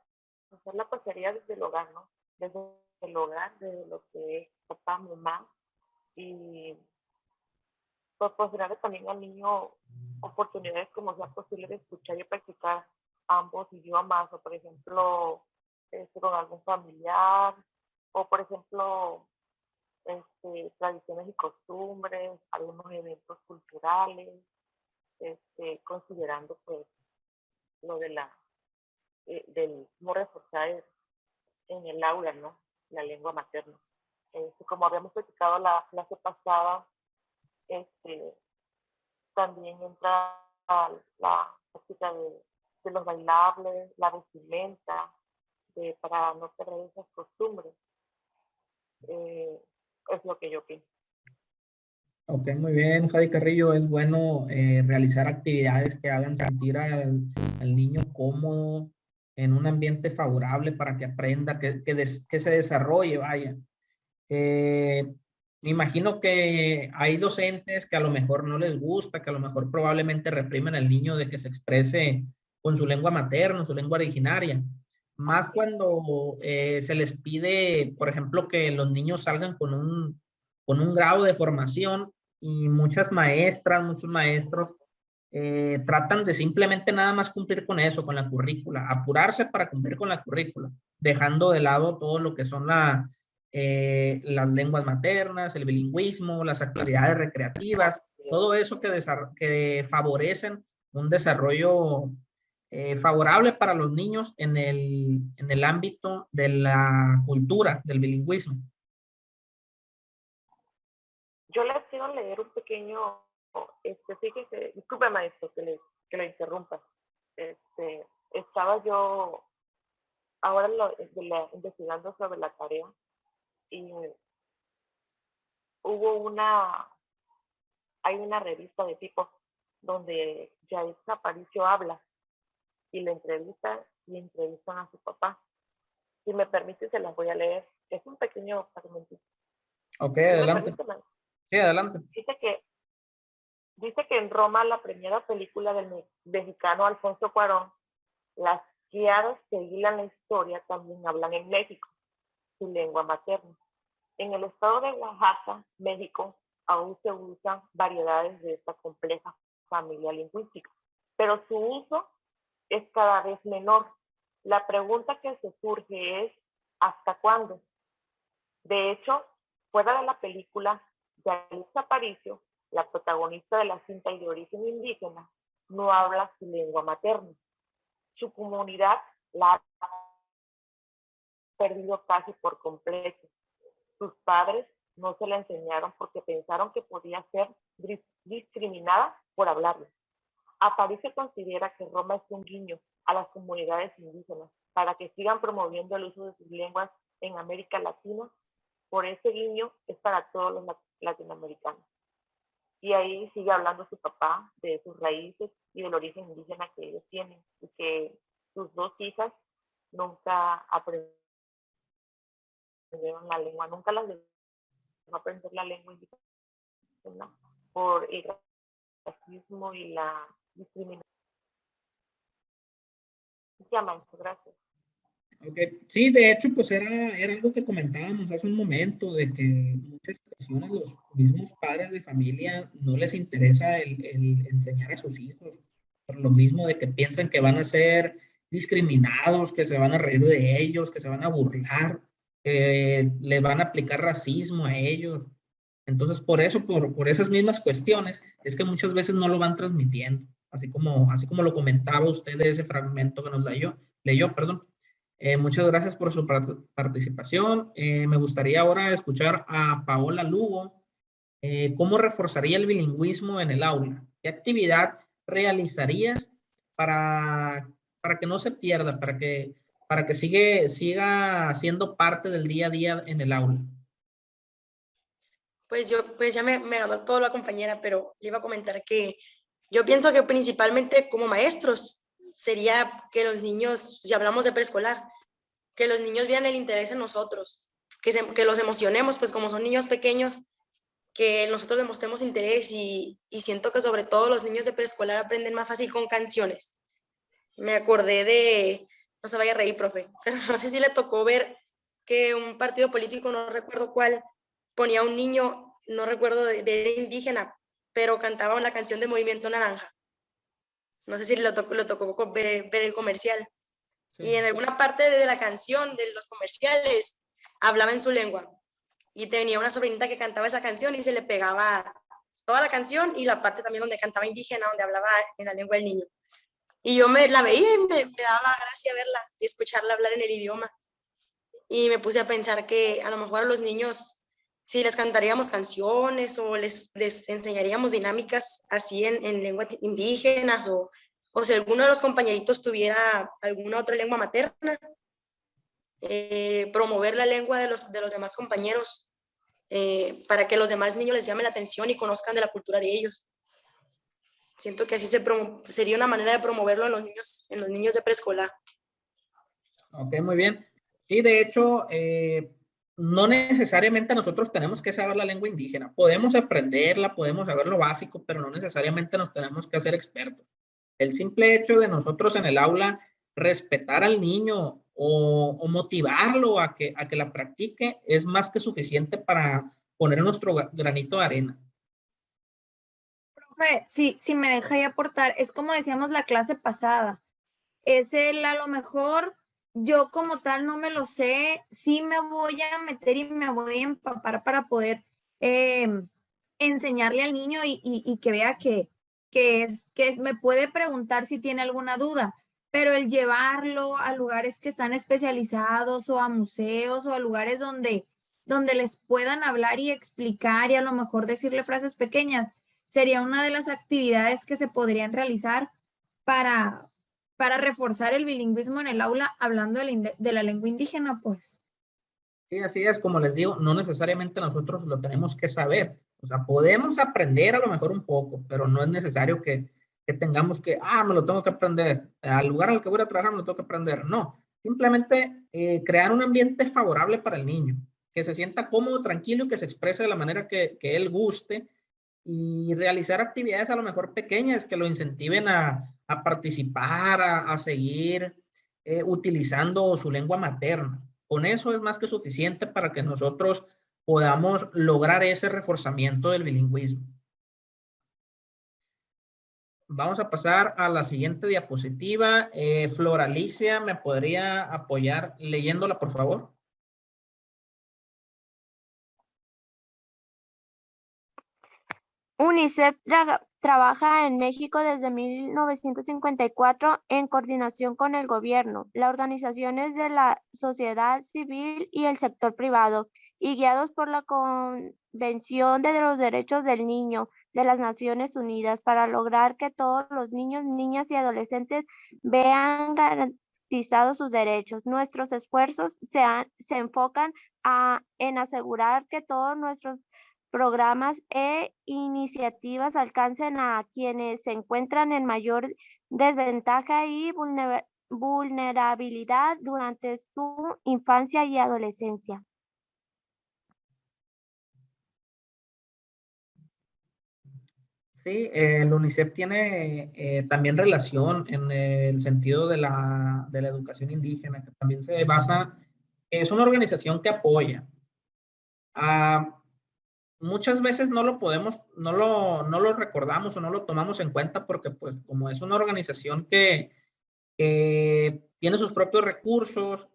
hacerla pues sería desde el hogar, ¿no? Desde el hogar, desde lo que es papá, mamá, y pues darle también al niño oportunidades como sea posible de escuchar y practicar ambos idiomas, o por ejemplo, con algún familiar, o por ejemplo, tradiciones y costumbres, algunos eventos culturales, considerando pues lo de del no reforzar en el aula, ¿no? La lengua materna. Como habíamos platicado la clase pasada, también entra la práctica de los bailables, la vestimenta, para no perder esas costumbres. Es lo que yo pienso. Ok, muy bien, Jadi Carrillo. Es bueno realizar actividades que hagan sentir al niño cómodo, en un ambiente favorable para que aprenda, que se desarrolle, vaya. Me imagino que hay docentes que a lo mejor no les gusta, que a lo mejor probablemente reprimen al niño de que se exprese con su lengua materna, su lengua originaria. Más cuando se les pide, por ejemplo, que los niños salgan con un grado de formación, y muchas maestras, muchos maestros tratan de simplemente nada más cumplir con eso, con la currícula, apurarse para cumplir con la currícula, dejando de lado todo lo que son las lenguas maternas, el bilingüismo, las actividades recreativas, todo eso que favorecen un desarrollo favorable para los niños en el ámbito de la cultura, del bilingüismo. Yo les quiero leer un pequeño, fíjese, disculpe maestro que lo interrumpa. Estaba yo ahora investigando sobre la tarea y hay una revista de tipo donde Yaritza Aparicio habla y le entrevistan a su papá. Si me permite, se las voy a leer. Es un pequeño fragmentito. Ok, adelante. Sí, adelante. Dice que en Roma, la primera película del mexicano Alfonso Cuarón, las guiadas que hilan la historia también hablan en México, su lengua materna. En el estado de Oaxaca, México, aún se usan variedades de esta compleja familia lingüística, pero su uso es cada vez menor. La pregunta que se surge es, ¿hasta cuándo? De hecho, fuera de la película, Yaritza Aparicio, la protagonista de la cinta y de origen indígena, no habla su lengua materna. Su comunidad la ha perdido casi por completo. Sus padres no se la enseñaron porque pensaron que podía ser discriminada por hablarlo. Aparicio considera que Roma es un guiño a las comunidades indígenas para que sigan promoviendo el uso de sus lenguas en América Latina. Por ese guiño es para todos los latinoamericanos. Y ahí sigue hablando su papá de sus raíces y del origen indígena que ellos tienen, y que sus dos hijas nunca aprendieron la lengua, nunca las dejó aprender la lengua indígena por el racismo y la discriminación. Ya, maestro, gracias. Okay. Sí, de hecho, pues era algo que comentábamos hace un momento, de que muchas personas, los mismos padres de familia, no les interesa el enseñar a sus hijos, por lo mismo de que piensan que van a ser discriminados, que se van a reír de ellos, que se van a burlar, que le van a aplicar racismo a ellos. Entonces, por eso, por esas mismas cuestiones, es que muchas veces no lo van transmitiendo, así como lo comentaba usted de ese fragmento que nos leyó, perdón. Muchas gracias por su participación. Me gustaría ahora escuchar a Paola Lugo. ¿Cómo reforzaría el bilingüismo en el aula? ¿Qué actividad realizarías para que no se pierda, para que siga siendo parte del día a día en el aula? Pues ya me ganó todo la compañera, pero le iba a comentar que yo pienso que principalmente como maestros sería que los niños, si hablamos de preescolar, que los niños vean el interés en nosotros, que los emocionemos, pues como son niños pequeños, que nosotros demostremos interés, y siento que sobre todo los niños de preescolar aprenden más fácil con canciones. Me acordé de, no se vaya a reír, profe, pero no sé si le tocó ver que un partido político, no recuerdo cuál, ponía a un niño, no recuerdo de indígena, pero cantaba una canción de Movimiento Naranja. No sé si lo tocó ver el comercial. Sí. Y en alguna parte de la canción, de los comerciales, hablaba en su lengua. Y tenía una sobrinita que cantaba esa canción y se le pegaba toda la canción y la parte también donde cantaba indígena, donde hablaba en la lengua del niño. Y yo la veía y me daba gracia verla y escucharla hablar en el idioma. Y me puse a pensar que a lo mejor a los niños, si les cantaríamos canciones o les enseñaríamos dinámicas así en lenguas indígenas o o si alguno de los compañeritos tuviera alguna otra lengua materna, promover la lengua de los demás compañeros para que los demás niños les llame la atención y conozcan de la cultura de ellos. Siento que así sería una manera de promoverlo en los niños de preescolar. Ok, muy bien. Sí, de hecho, no necesariamente nosotros tenemos que saber la lengua indígena. Podemos aprenderla, podemos saber lo básico, pero no necesariamente nos tenemos que hacer expertos. El simple hecho de nosotros en el aula respetar al niño o motivarlo a que la practique es más que suficiente para poner nuestro granito de arena. Profe, si me deja ahí aportar, es como decíamos la clase pasada. Es a lo mejor yo como tal no me lo sé, sí me voy a meter y me voy a empapar para poder enseñarle al niño y que vea que me puede preguntar si tiene alguna duda, pero el llevarlo a lugares que están especializados o a museos o a lugares donde les puedan hablar y explicar y a lo mejor decirle frases pequeñas, sería una de las actividades que se podrían realizar para reforzar el bilingüismo en el aula hablando de la lengua indígena, pues. Sí, así es, como les digo, no necesariamente nosotros lo tenemos que saber. O sea, podemos aprender a lo mejor un poco, pero no es necesario que tengamos que, me lo tengo que aprender. Al lugar al que voy a trabajar me lo tengo que aprender. No, simplemente crear un ambiente favorable para el niño, que se sienta cómodo, tranquilo y que se exprese de la manera que él guste y realizar actividades a lo mejor pequeñas que lo incentiven a participar, a seguir utilizando su lengua materna. Con eso es más que suficiente para que nosotros podamos lograr ese reforzamiento del bilingüismo. Vamos a pasar a la siguiente diapositiva. Flor Alicia, ¿me podría apoyar leyéndola, por favor? UNICEF trabaja en México desde 1954 en coordinación con el gobierno, las organizaciones de la sociedad civil y el sector privado, y guiados por la Convención de los Derechos del Niño de las Naciones Unidas para lograr que todos los niños, niñas y adolescentes vean garantizados sus derechos. Nuestros esfuerzos se enfocan en asegurar que todos nuestros programas e iniciativas alcancen a quienes se encuentran en mayor desventaja y vulnerabilidad durante su infancia y adolescencia. Sí, el UNICEF tiene también relación en el sentido de la educación indígena, que también se basa, es una organización que apoya. Muchas veces no lo recordamos o no lo tomamos en cuenta porque pues como es una organización que tiene sus propios recursos,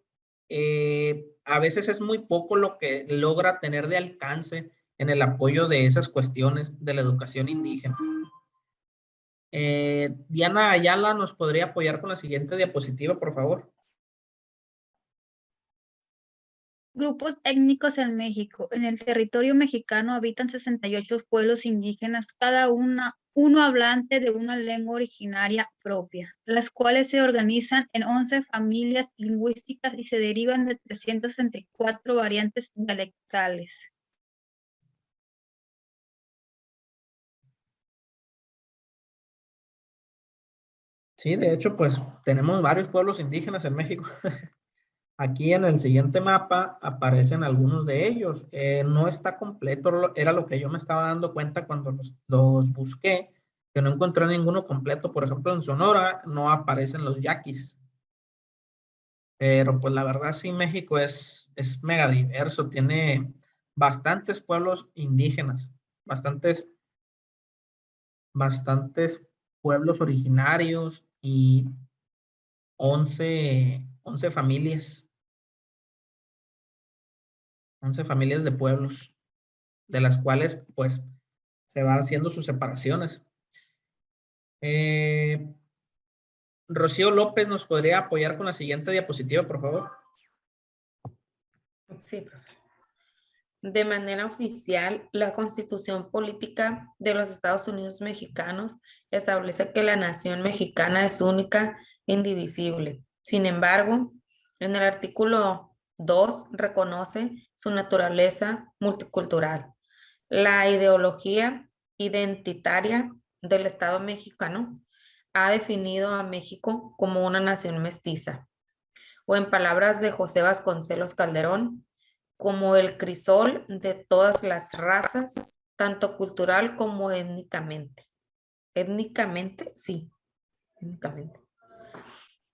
a veces es muy poco lo que logra tener de alcance en el apoyo de esas cuestiones de la educación indígena. Diana Ayala, ¿nos podría apoyar con la siguiente diapositiva, por favor? Grupos étnicos en México. En el territorio mexicano habitan 68 pueblos indígenas, cada uno hablante de una lengua originaria propia, las cuales se organizan en 11 familias lingüísticas y se derivan de 364 variantes dialectales. Sí, de hecho, pues tenemos varios pueblos indígenas en México. Aquí en el siguiente mapa aparecen algunos de ellos. No está completo, era lo que yo me estaba dando cuenta cuando los busqué, que no encontré ninguno completo. Por ejemplo, en Sonora no aparecen los yaquis. Pero pues la verdad sí, México es mega diverso, tiene bastantes pueblos indígenas, bastantes pueblos originarios y 11 familias. 11 familias de pueblos, de las cuales pues se van haciendo sus separaciones. Rocío López, ¿nos podría apoyar con la siguiente diapositiva, por favor? Sí, profe. De manera oficial, la Constitución Política de los Estados Unidos Mexicanos establece que la nación mexicana es única e indivisible. Sin embargo, en el artículo 2 reconoce su naturaleza multicultural. La ideología identitaria del Estado mexicano ha definido a México como una nación mestiza, o en palabras de José Vasconcelos Calderón, como el crisol de todas las razas, tanto cultural como étnicamente. Étnicamente, sí, étnicamente.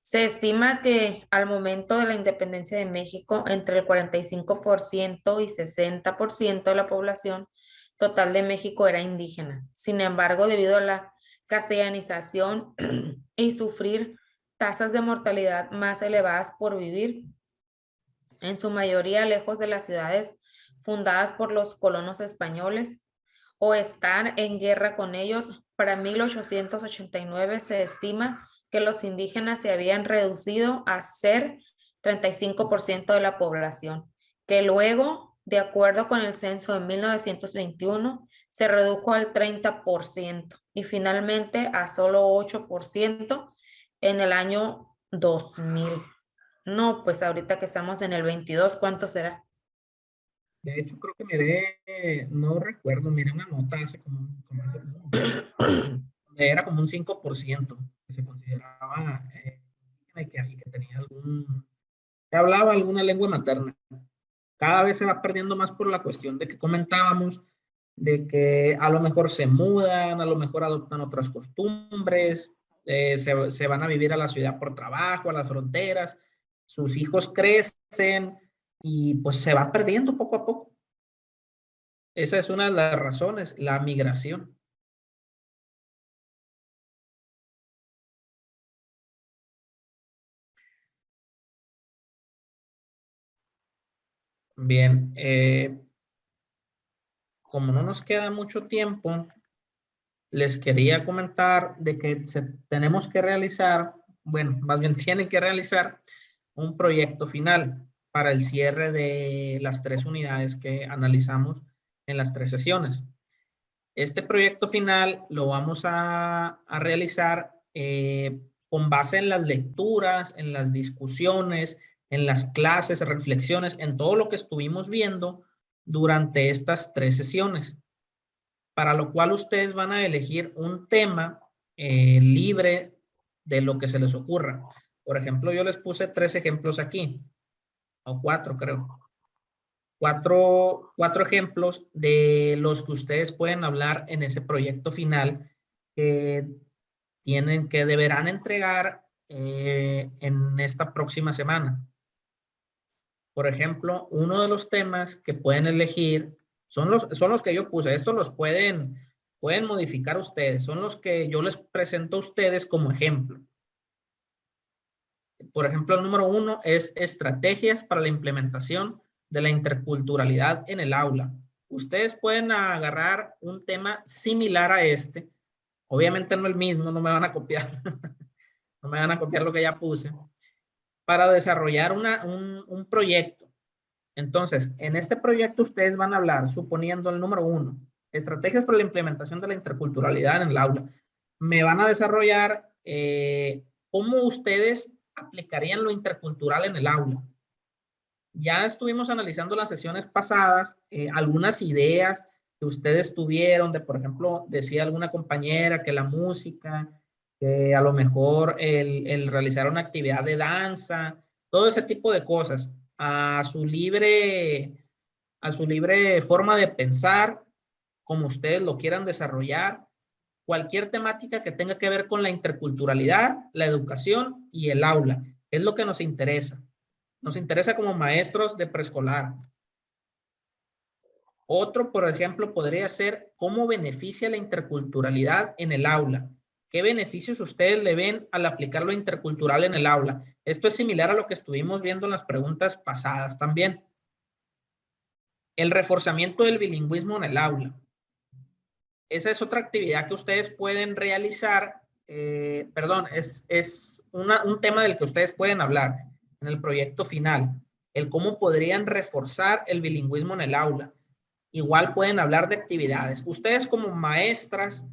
Se estima que al momento de la independencia de México, entre el 45% y 60% de la población total de México era indígena. Sin embargo, debido a la castellanización y sufrir tasas de mortalidad más elevadas por vivir, en su mayoría lejos de las ciudades fundadas por los colonos españoles, o estar en guerra con ellos, para 1889 se estima que los indígenas se habían reducido a ser 35% de la población, que luego, de acuerdo con el censo de 1921, se redujo al 30% y finalmente a solo 8% en el año 2000. No, pues ahorita que estamos en el 22, ¿cuánto será? De hecho, creo que miré, no recuerdo, miré una nota hace era como un 5% que se consideraba y que tenía que hablaba alguna lengua materna. Cada vez se va perdiendo más por la cuestión de que comentábamos, de que a lo mejor se mudan, a lo mejor adoptan otras costumbres, se van a vivir a la ciudad por trabajo, a las fronteras, sus hijos crecen y pues se va perdiendo poco a poco. Esa es una de las razones, la migración. Bien, como no nos queda mucho tiempo, les quería comentar de que tenemos que realizar, bueno, más bien tienen que realizar un proyecto final para el cierre de las 3 unidades que analizamos en las 3 sesiones. Este proyecto final lo vamos a realizar con base en las lecturas, en las discusiones, en las clases, reflexiones, en todo lo que estuvimos viendo durante estas 3 sesiones. Para lo cual ustedes van a elegir un tema libre de lo que se les ocurra. Por ejemplo, yo les puse 3 ejemplos aquí, o 4 creo. 4 ejemplos de los que ustedes pueden hablar en ese proyecto final que deberán entregar en esta próxima semana. Por ejemplo, uno de los temas que pueden elegir son los que yo puse. Estos los pueden modificar ustedes. Son los que yo les presento a ustedes como ejemplo. Por ejemplo, el número 1 es estrategias para la implementación de la interculturalidad en el aula. Ustedes pueden agarrar un tema similar a este. Obviamente no el mismo, no me van a copiar. No me van a copiar lo que ya puse. Para desarrollar un proyecto. Entonces, en este proyecto ustedes van a hablar, suponiendo el número 1, estrategias para la implementación de la interculturalidad en el aula. Me van a desarrollar cómo ustedes aplicarían lo intercultural en el aula. Ya estuvimos analizando las sesiones pasadas, algunas ideas que ustedes tuvieron, por ejemplo, decía alguna compañera que la música, que a lo mejor el realizar una actividad de danza, todo ese tipo de cosas, a su libre forma de pensar, como ustedes lo quieran desarrollar, cualquier temática que tenga que ver con la interculturalidad, la educación y el aula, es lo que nos interesa. Nos interesa como maestros de preescolar. Otro, por ejemplo, podría ser cómo beneficia la interculturalidad en el aula. ¿Qué beneficios ustedes le ven al aplicar lo intercultural en el aula? Esto es similar a lo que estuvimos viendo en las preguntas pasadas también. El reforzamiento del bilingüismo en el aula. Esa es otra actividad que ustedes pueden realizar. Es un tema del que ustedes pueden hablar en el proyecto final. El cómo podrían reforzar el bilingüismo en el aula. Igual pueden hablar de actividades. Ustedes como maestras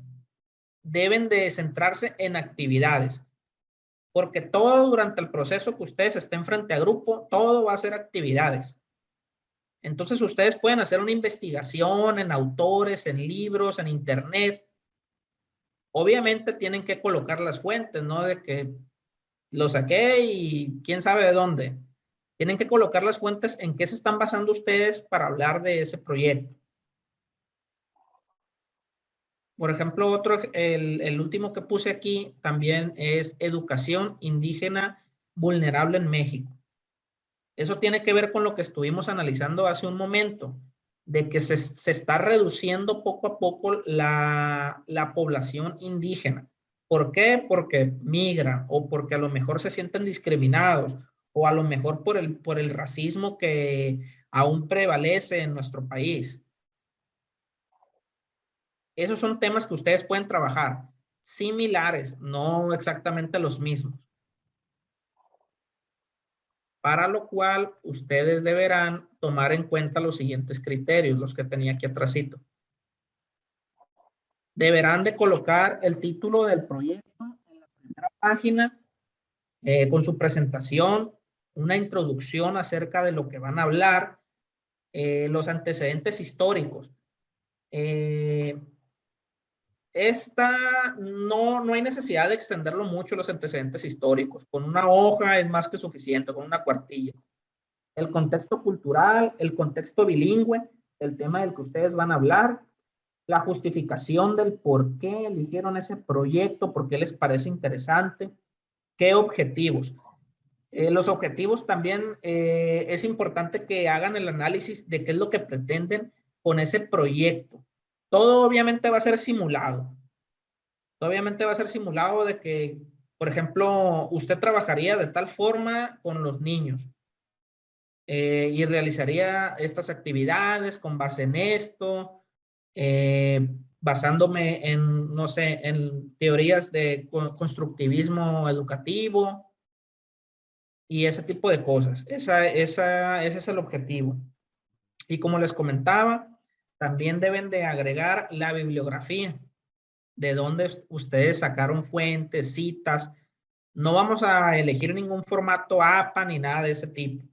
deben de centrarse en actividades, porque todo durante el proceso que ustedes estén frente a grupo, todo va a ser actividades. Entonces ustedes pueden hacer una investigación en autores, en libros, en internet. Obviamente tienen que colocar las fuentes, ¿no? De que lo saqué y quién sabe de dónde. Tienen que colocar las fuentes en qué se están basando ustedes para hablar de ese proyecto. Por ejemplo, el último que puse aquí también es educación indígena vulnerable en México. Eso tiene que ver con lo que estuvimos analizando hace un momento, de que se está reduciendo poco a poco la población indígena. ¿Por qué? Porque migran o porque a lo mejor se sienten discriminados o a lo mejor por el racismo que aún prevalece en nuestro país. Esos son temas que ustedes pueden trabajar, similares, no exactamente los mismos. Para lo cual, ustedes deberán tomar en cuenta los siguientes criterios, los que tenía aquí atrásito. Deberán de colocar el título del proyecto en la primera página, con su presentación, una introducción acerca de lo que van a hablar, los antecedentes históricos. No hay necesidad de extenderlo mucho los antecedentes históricos. Con una hoja es más que suficiente, con una cuartilla. El contexto cultural, el contexto bilingüe, el tema del que ustedes van a hablar, la justificación del por qué eligieron ese proyecto, por qué les parece interesante, qué objetivos. Los objetivos también es importante que hagan el análisis de qué es lo que pretenden con ese proyecto. Todo obviamente va a ser simulado. Obviamente va a ser simulado de que, por ejemplo, usted trabajaría de tal forma con los niños y realizaría estas actividades con base en esto, basándome en, no sé, en teorías de constructivismo educativo y ese tipo de cosas. Ese es el objetivo. Y como les comentaba, también deben de agregar la bibliografía, de dónde ustedes sacaron fuentes, citas. No vamos a elegir ningún formato APA ni nada de ese tipo.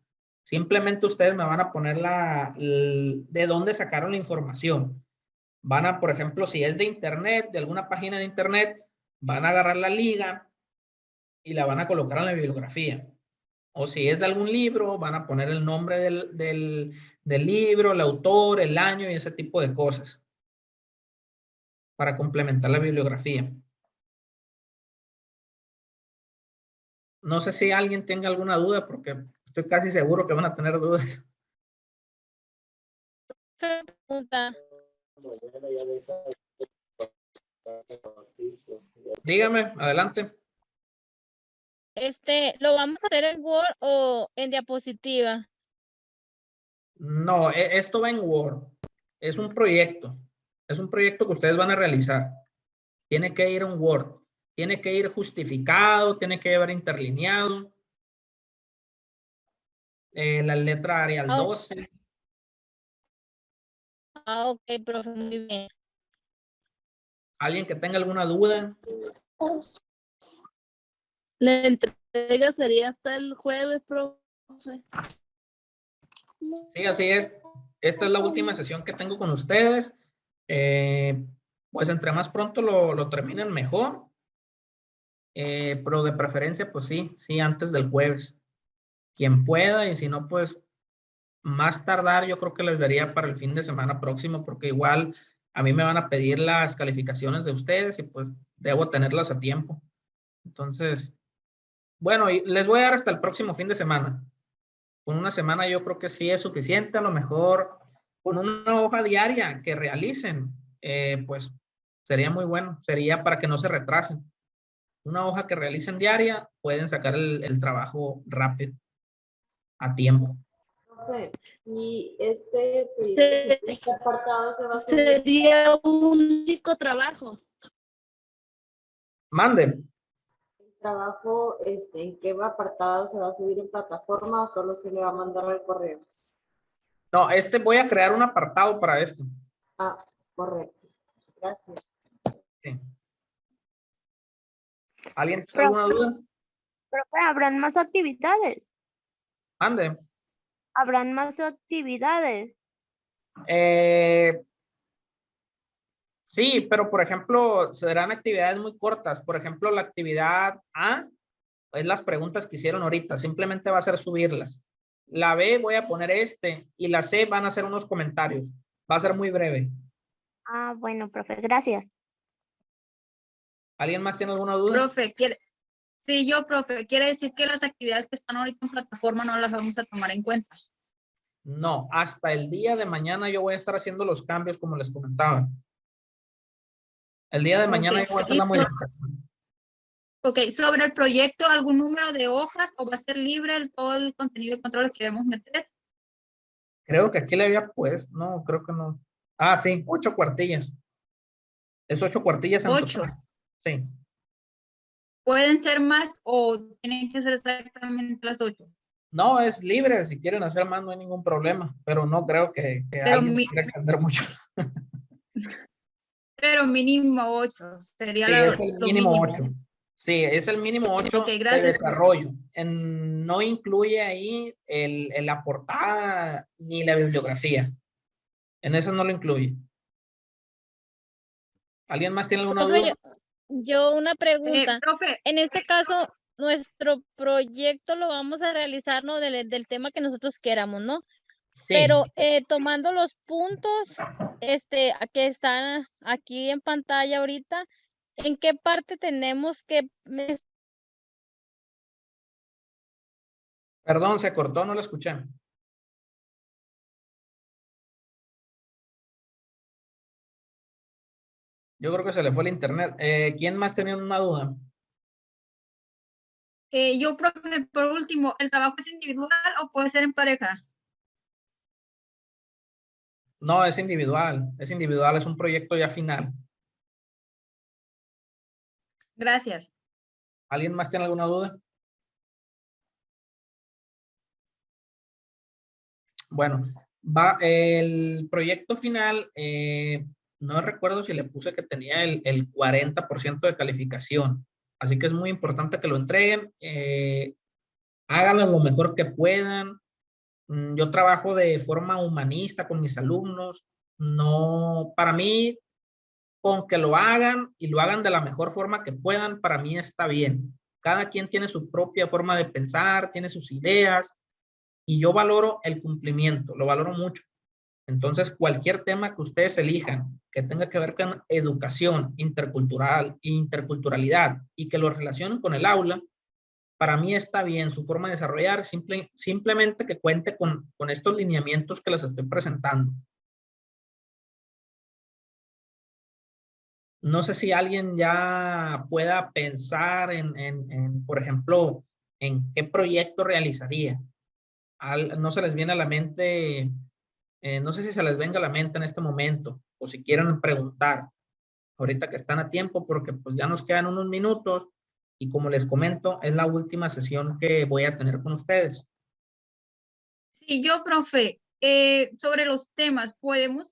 Simplemente ustedes me van a poner de dónde sacaron la información. Van a, por ejemplo, si es de internet, de alguna página de internet, van a agarrar la liga y la van a colocar en la bibliografía. O si es de algún libro, van a poner el nombre del libro, el autor, el año y ese tipo de cosas para complementar la bibliografía. No sé si alguien tenga alguna duda porque estoy casi seguro que van a tener dudas. Pregunta. Dígame, adelante. ¿Lo vamos a hacer en Word o en diapositiva? No, esto va en Word. Es un proyecto. Es un proyecto que ustedes van a realizar. Tiene que ir en Word. Tiene que ir justificado, tiene que llevar interlineado. La letra Arial 12. Ah, ok, profe, muy bien. ¿Alguien que tenga alguna duda? La entrega sería hasta el jueves, profe. Sí, así es. Esta es la última sesión que tengo con ustedes. Pues entre más pronto lo terminen mejor. Pero de preferencia, pues sí, antes del jueves. Quien pueda, y si no, pues más tardar, yo creo que les daría para el fin de semana próximo, porque igual a mí me van a pedir las calificaciones de ustedes y pues debo tenerlas a tiempo. Entonces, bueno, y les voy a dar hasta el próximo fin de semana. Con una semana yo creo que sí es suficiente, a lo mejor con una hoja diaria que realicen, pues sería muy bueno, sería para que no se retrasen. Una hoja que realicen diaria, pueden sacar el trabajo rápido, a tiempo. Y este apartado se va a subir. Sería un único trabajo. Mande. ¿El trabajo en qué apartado se va a subir en plataforma o solo se le va a mandar al correo? No, voy a crear un apartado para esto. Ah, correcto. Gracias. Sí. ¿Alguien tiene alguna duda? Profe, ¿habrán más actividades? Ande. ¿Habrán más actividades? Sí, pero por ejemplo, serán actividades muy cortas. Por ejemplo, la actividad A es las preguntas que hicieron ahorita. Simplemente va a ser subirlas. La B voy a poner y la C van a hacer unos comentarios. Va a ser muy breve. Ah, bueno, profe, gracias. ¿Alguien más tiene alguna duda? Profe, sí, yo, profe, quiere decir que las actividades que están ahorita en plataforma no las vamos a tomar en cuenta. No, hasta el día de mañana yo voy a estar haciendo los cambios como les comentaba. El día de mañana yo voy a hacer la modificación. Ok, sobre el proyecto, ¿algún número de hojas o va a ser libre todo el contenido de control que queremos meter? Creo que aquí le había puesto, no, creo que no. Ah, sí, 8 cuartillas. Es 8 cuartillas en 8. total. Sí. ¿Pueden ser más o tienen que ser exactamente las 8? No, es libre, si quieren hacer más no hay ningún problema, pero no creo que alguien quiera extender mucho. Pero mínimo 8 sería Sí, es el lo mínimo 8. Sí, es el mínimo 8 Ok, de gracias. desarrollo. No incluye ahí la portada ni la bibliografía. En eso no lo incluye. ¿Alguien más tiene alguna Profe, duda? yo una pregunta. Profe. En este caso, nuestro proyecto lo vamos a realizar, ¿no? Del tema que nosotros queramos, ¿no? Sí. Pero tomando los puntos que están aquí en pantalla ahorita, ¿en qué parte tenemos que... Perdón, se cortó, no lo escuché. Yo creo que se le fue el internet. ¿Quién más tenía una duda? Yo, profe, por último, ¿el trabajo es individual o puede ser en pareja? No, es individual. Es individual, es un proyecto ya final. Gracias. ¿Alguien más tiene alguna duda? Bueno, el proyecto final, no recuerdo si le puse que tenía el 40% de calificación. Así que es muy importante que lo entreguen. Háganlo lo mejor que puedan. Yo trabajo de forma humanista con mis alumnos. No, para mí, con que lo hagan y lo hagan de la mejor forma que puedan, para mí está bien. Cada quien tiene su propia forma de pensar, tiene sus ideas y yo valoro el cumplimiento, lo valoro mucho. Entonces, cualquier tema que ustedes elijan que tenga que ver con educación intercultural, interculturalidad y que lo relacionen con el aula, para mí está bien su forma de desarrollar, simplemente que cuente con estos lineamientos que les estoy presentando. No sé si alguien ya pueda pensar por ejemplo, en qué proyecto realizaría. No se les viene a la mente, no sé si se les venga a la mente en este momento, o si quieren preguntar, ahorita que están a tiempo, porque pues ya nos quedan unos minutos, y como les comento, es la última sesión que voy a tener con ustedes. Sí, yo, profe, sobre los temas, podemos,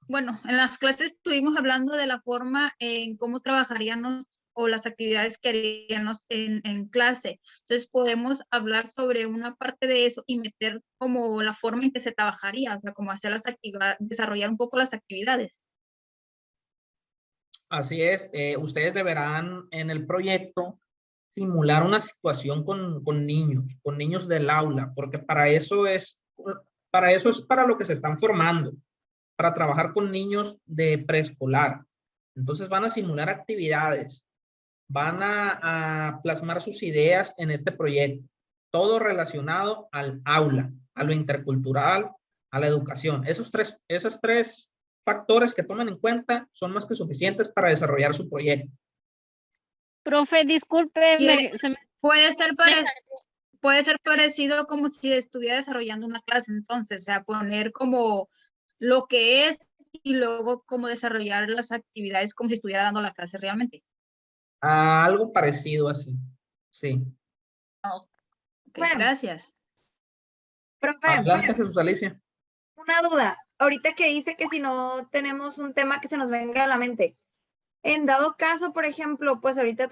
bueno, en las clases estuvimos hablando de la forma en cómo trabajaríamos o las actividades que haríamos en clase. Entonces, podemos hablar sobre una parte de eso y meter como la forma en que se trabajaría, o sea, cómo hacer las actividades, desarrollar un poco las actividades. Así es, ustedes deberán en el proyecto simular una situación con niños del aula, porque para eso es para lo que se están formando, para trabajar con niños de preescolar. Entonces van a simular actividades, van a plasmar sus ideas en este proyecto, todo relacionado al aula, a lo intercultural, a la educación. Esos tres factores que toman en cuenta son más que suficientes para desarrollar su proyecto. Profe, discúlpeme. Puede ser parecido como si estuviera desarrollando una clase, entonces, o sea, poner como lo que es y luego como desarrollar las actividades como si estuviera dando la clase realmente. Algo parecido así, sí. Okay, gracias. Profe. Adelante, Jesús Alicia. Una duda, ahorita que dice que si no tenemos un tema que se nos venga a la mente, en dado caso, por ejemplo, pues ahorita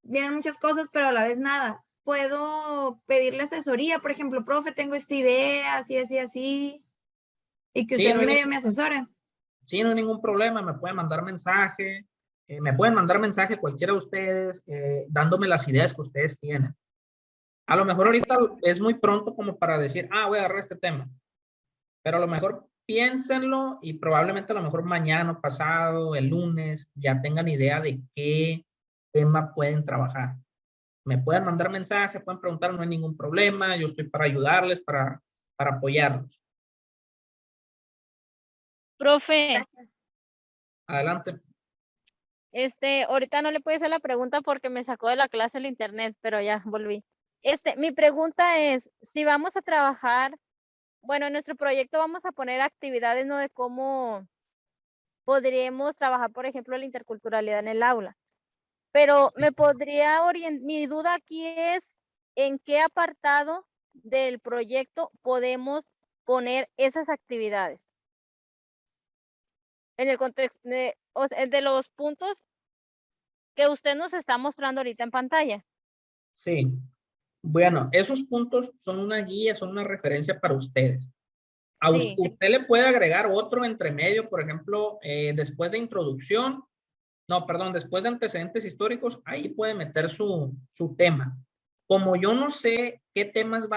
vienen muchas cosas, pero a la vez nada. ¿Puedo pedirle asesoría? Por ejemplo, profe, tengo esta idea, así, así, así, y que Sí, usted no hay medio ningún- me asesore. Sí, no hay ningún problema, me pueden mandar mensaje, me pueden mandar mensaje cualquiera de ustedes, dándome las ideas que ustedes tienen. A lo mejor ahorita es muy pronto como para decir, voy a agarrar este tema, pero a lo mejor piénsenlo y probablemente a lo mejor mañana, pasado, el lunes, ya tengan idea de qué tema pueden trabajar. Me pueden mandar mensaje, pueden preguntar, no hay ningún problema, yo estoy para ayudarles, para apoyarlos. Profe, Adelante. ahorita no le puedo hacer la pregunta porque me sacó de la clase el internet, pero ya volví. Mi pregunta es, si vamos a trabajar, bueno, en nuestro proyecto vamos a poner actividades, ¿no? De cómo podríamos trabajar, por ejemplo, la interculturalidad en el aula. Pero me podría orientar, mi duda aquí es, ¿en qué apartado del proyecto podemos poner esas actividades? En el contexto de los puntos que usted nos está mostrando ahorita en pantalla. Sí. Bueno, esos puntos son una guía, son una referencia para ustedes. Sí. Usted le puede agregar otro entre medio, por ejemplo, después de introducción, después de antecedentes históricos, ahí puede meter su tema. Como yo no sé qué temas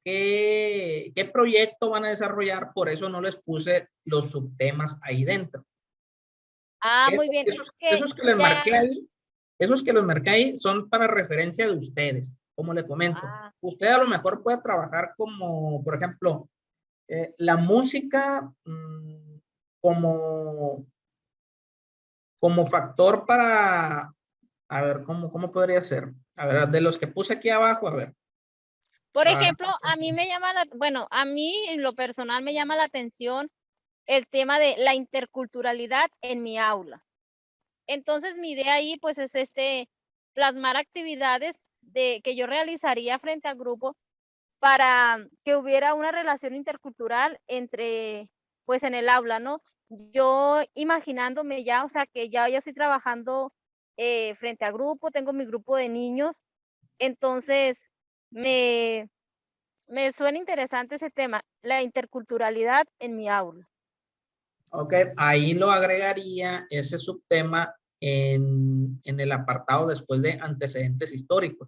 qué proyecto van a desarrollar, por eso no les puse los subtemas ahí dentro. Muy bien. Esos que les marqué ahí, esos que los marqué ahí son para referencia de ustedes, como le comento. Usted a lo mejor puede trabajar como, por ejemplo, la música como factor para, a ver, ¿cómo podría ser? A ver, de los que puse aquí abajo, a ver. Por ejemplo, a mí a mí en lo personal me llama la atención el tema de la interculturalidad en mi aula. Entonces, mi idea ahí, pues, es plasmar actividades que yo realizaría frente al grupo para que hubiera una relación intercultural pues, en el aula, ¿no? Yo imaginándome ya, o sea, que ya yo estoy trabajando frente al grupo, tengo mi grupo de niños, entonces me suena interesante ese tema, la interculturalidad en mi aula. Ok, ahí lo agregaría ese subtema en el apartado después de antecedentes históricos.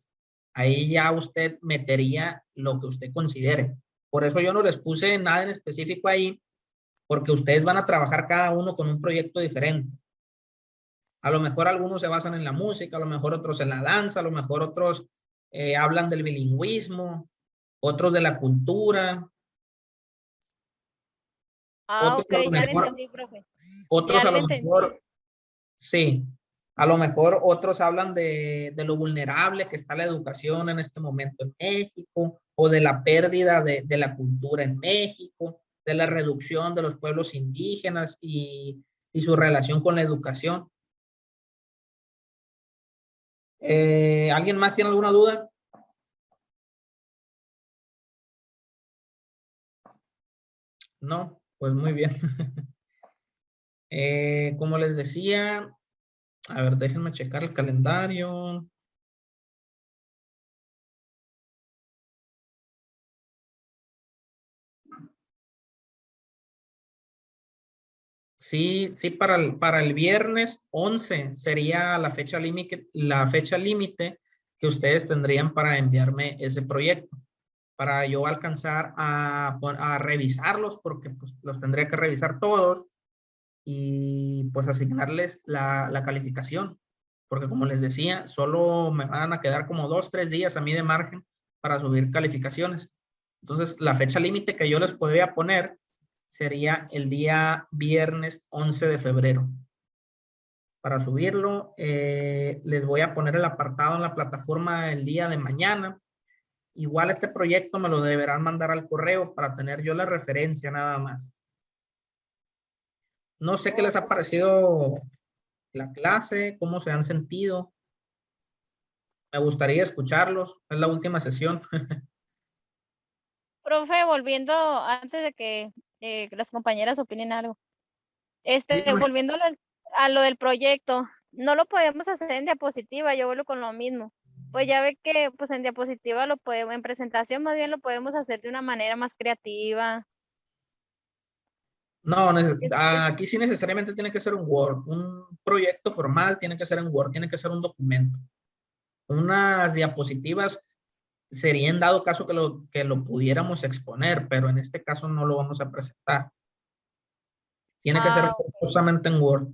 Ahí ya usted metería lo que usted considere. Por eso yo no les puse nada en específico ahí, porque ustedes van a trabajar cada uno con un proyecto diferente. A lo mejor algunos se basan en la música, a lo mejor otros en la danza, a lo mejor otros hablan del bilingüismo, otros de la cultura. Otros Ok, ya lo entendí, profe. Otros Ya a lo lo mejor, sí, a lo mejor otros hablan de lo vulnerable que está la educación en este momento en México, o de la pérdida de la cultura en México, de la reducción de los pueblos indígenas y su relación con la educación. ¿Alguien más tiene alguna duda? No, pues muy bien. Como les decía, a ver, déjenme checar el calendario. Sí, para el viernes 11 sería la fecha límite que ustedes tendrían para enviarme ese proyecto, para yo alcanzar a revisarlos, porque pues, los tendría que revisar todos y pues asignarles la calificación, porque como les decía, solo me van a quedar como 2-3 días a mí de margen para subir calificaciones. Entonces, la fecha límite que yo les podría poner sería el día viernes 11 de febrero. Para subirlo, les voy a poner el apartado en la plataforma el día de mañana. Igual este proyecto me lo deberán mandar al correo para tener yo la referencia nada más. No sé qué les ha parecido la clase, cómo se han sentido. Me gustaría escucharlos. Es la última sesión. Profe, volviendo antes de que las compañeras opinen algo. Dígame. Volviendo a lo del proyecto, no lo podemos hacer en diapositiva, yo vuelvo con lo mismo. Pues ya ve que pues en diapositiva lo podemos, en presentación más bien lo podemos hacer de una manera más creativa. No, aquí sí necesariamente tiene que ser un Word. Un proyecto formal tiene que ser en Word, tiene que ser un documento. Unas diapositivas sería en dado caso que lo pudiéramos exponer, pero en este caso no lo vamos a presentar. Tiene que ser Ok. forzosamente en Word.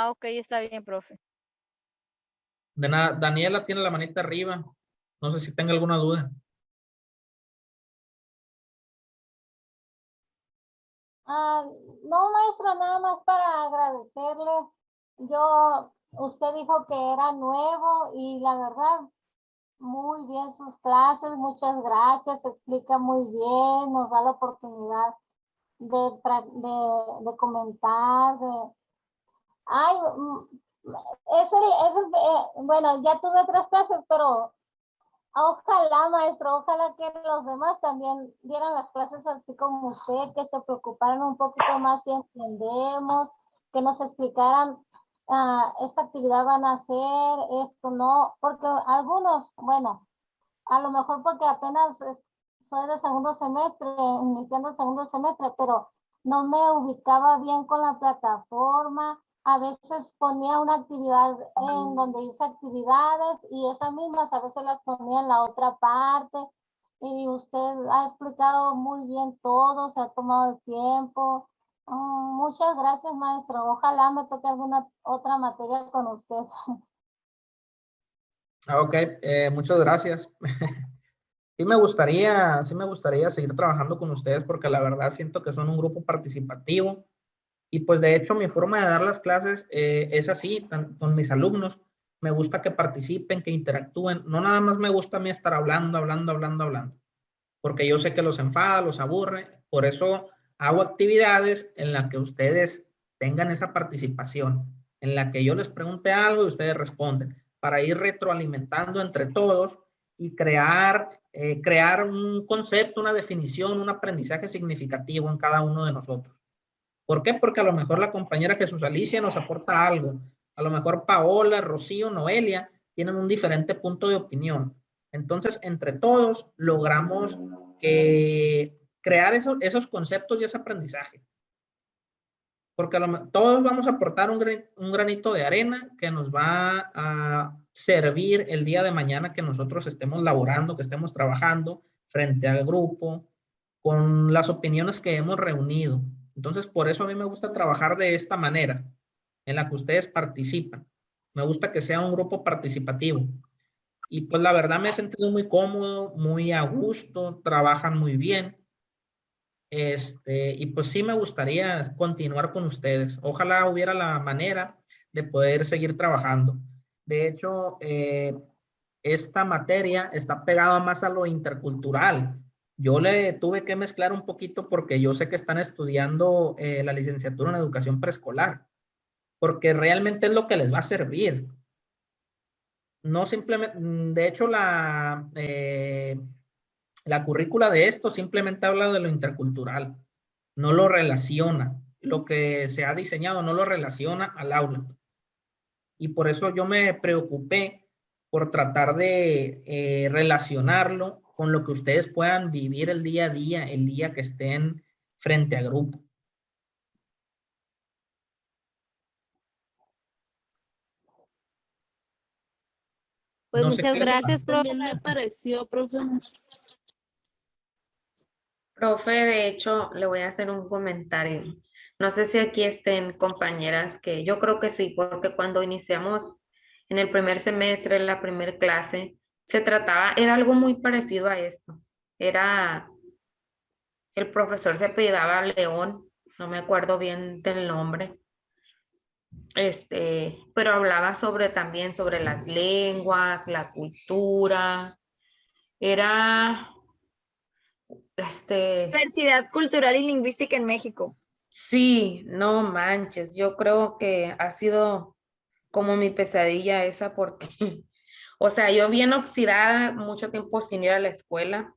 Ok, está bien, profe. De nada, Daniela tiene la manita arriba. No sé si tenga alguna duda. No, maestro, nada más para agradecerle. Usted dijo que era nuevo y la verdad, muy bien sus clases, muchas gracias, explica muy bien, nos da la oportunidad de comentar, ay, bueno, ya tuve 3 clases, pero ojalá, maestro, ojalá que los demás también dieran las clases así como usted, que se preocuparan un poquito más si entendemos, que nos explicaran, esta actividad van a hacer, esto no, porque algunos, bueno, a lo mejor porque apenas soy de segundo semestre, iniciando el segundo semestre, pero no me ubicaba bien con la plataforma. A veces ponía una actividad en donde hice actividades y esas mismas a veces las ponía en la otra parte. Y usted ha explicado muy bien todo, se ha tomado el tiempo. Muchas gracias, maestro. Ojalá me toque alguna otra materia con usted. Ok, muchas gracias. Sí me gustaría seguir trabajando con ustedes porque la verdad siento que son un grupo participativo y pues de hecho mi forma de dar las clases es así, con mis alumnos. Me gusta que participen, que interactúen. No nada más me gusta a mí estar hablando, porque yo sé que los enfada, los aburre. Por eso hago actividades en las que ustedes tengan esa participación, en la que yo les pregunte algo y ustedes responden, para ir retroalimentando entre todos y crear un concepto, una definición, un aprendizaje significativo en cada uno de nosotros. ¿Por qué? Porque a lo mejor la compañera Jesús Alicia nos aporta algo. A lo mejor Paola, Rocío, Noelia tienen un diferente punto de opinión. Entonces, entre todos logramos crear esos conceptos y ese aprendizaje. Porque todos vamos a aportar un granito de arena que nos va a servir el día de mañana que nosotros estemos laborando, que estemos trabajando frente al grupo, con las opiniones que hemos reunido. Entonces, por eso a mí me gusta trabajar de esta manera, en la que ustedes participan. Me gusta que sea un grupo participativo. Y pues la verdad me he sentido muy cómodo, muy a gusto, trabajan muy bien. Y pues sí me gustaría continuar con ustedes. Ojalá hubiera la manera de poder seguir trabajando. De hecho, esta materia está pegada más a lo intercultural. Yo le tuve que mezclar un poquito porque yo sé que están estudiando la licenciatura en educación preescolar, porque realmente es lo que les va a servir. No simplemente, de hecho, la currícula de esto simplemente habla de lo intercultural, no lo relaciona. Lo que se ha diseñado no lo relaciona al aula. Y por eso yo me preocupé por tratar de relacionarlo con lo que ustedes puedan vivir el día a día, el día que estén frente a grupo. Pues No sé muchas qué les gracias, profe. También me pareció, profe. Profe, de hecho, le voy a hacer un comentario. No sé si aquí estén compañeras que yo creo que sí, porque cuando iniciamos en el primer semestre, en la primera clase, era algo muy parecido a esto. El profesor se apellidaba León, no me acuerdo bien del nombre. Pero hablaba también sobre las lenguas, la cultura. Era, Diversidad cultural y lingüística en México. sí, no manches, yo creo que ha sido como mi pesadilla esa porque, o sea, yo bien oxidada, mucho tiempo sin ir a la escuela,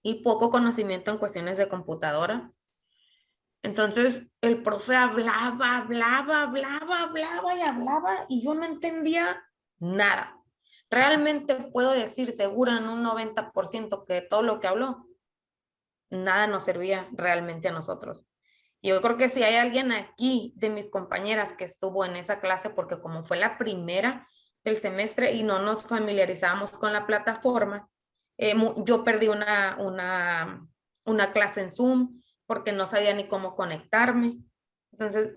y poco conocimiento en cuestiones de computadora. Entonces el profe hablaba y yo no entendía nada. Realmente puedo decir segura en un 90% que todo lo que habló, nada nos servía realmente a nosotros. Y yo creo que si hay alguien aquí de mis compañeras que estuvo en esa clase, porque como fue la primera del semestre y no nos familiarizamos con la plataforma, yo perdí una clase en Zoom porque no sabía ni cómo conectarme. Entonces,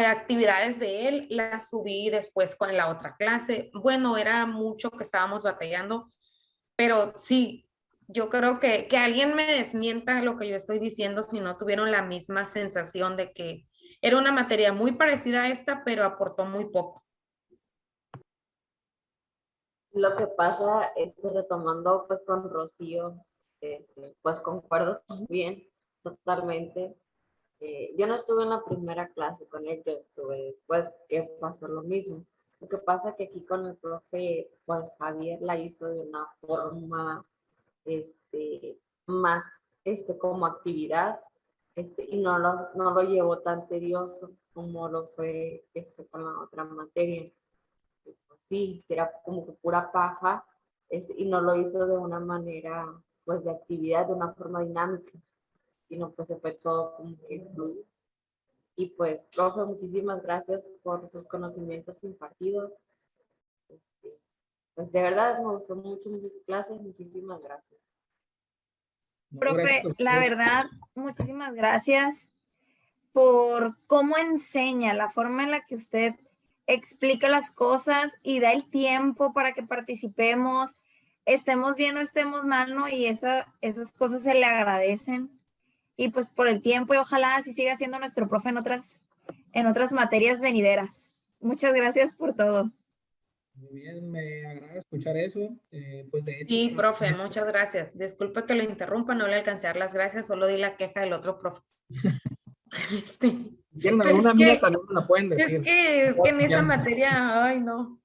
actividades de él las subí después con la otra clase. Bueno, era mucho que estábamos batallando, pero sí, yo creo que alguien me desmienta lo que yo estoy diciendo si no tuvieron la misma sensación de que era una materia muy parecida a esta, pero aportó muy poco. Lo que pasa es que retomando pues con Rocío, pues concuerdo también totalmente. Yo no estuve en la primera clase con él, yo estuve después, que pasó lo mismo. Lo que pasa que aquí con el profe, pues Javier la hizo de una forma más como actividad, y no lo llevó tan tedioso como lo fue con la otra materia. Sí, era como que pura paja, y no lo hizo de una manera pues de actividad, de una forma dinámica, sino pues se fue todo como que fluido. Y pues, profe, muchísimas gracias por sus conocimientos impartidos. Pues de verdad me gustó mucho su clase, muchísimas gracias. Profe, la verdad, muchísimas gracias por cómo enseña, la forma en la que usted explica las cosas y da el tiempo para que participemos, estemos bien o estemos mal, ¿no? Y esas cosas se le agradecen. Y pues por el tiempo y ojalá así siga siendo nuestro profe en otras materias venideras. Muchas gracias por todo. Muy bien, me agrada escuchar eso. Pues de hecho, Sí, profe, muchas gracias. Disculpe que lo interrumpa, no le alcancé a dar las gracias, solo di la queja del otro profe. tienen alguna mía también me la pueden decir. Es que en esa materia, ay no.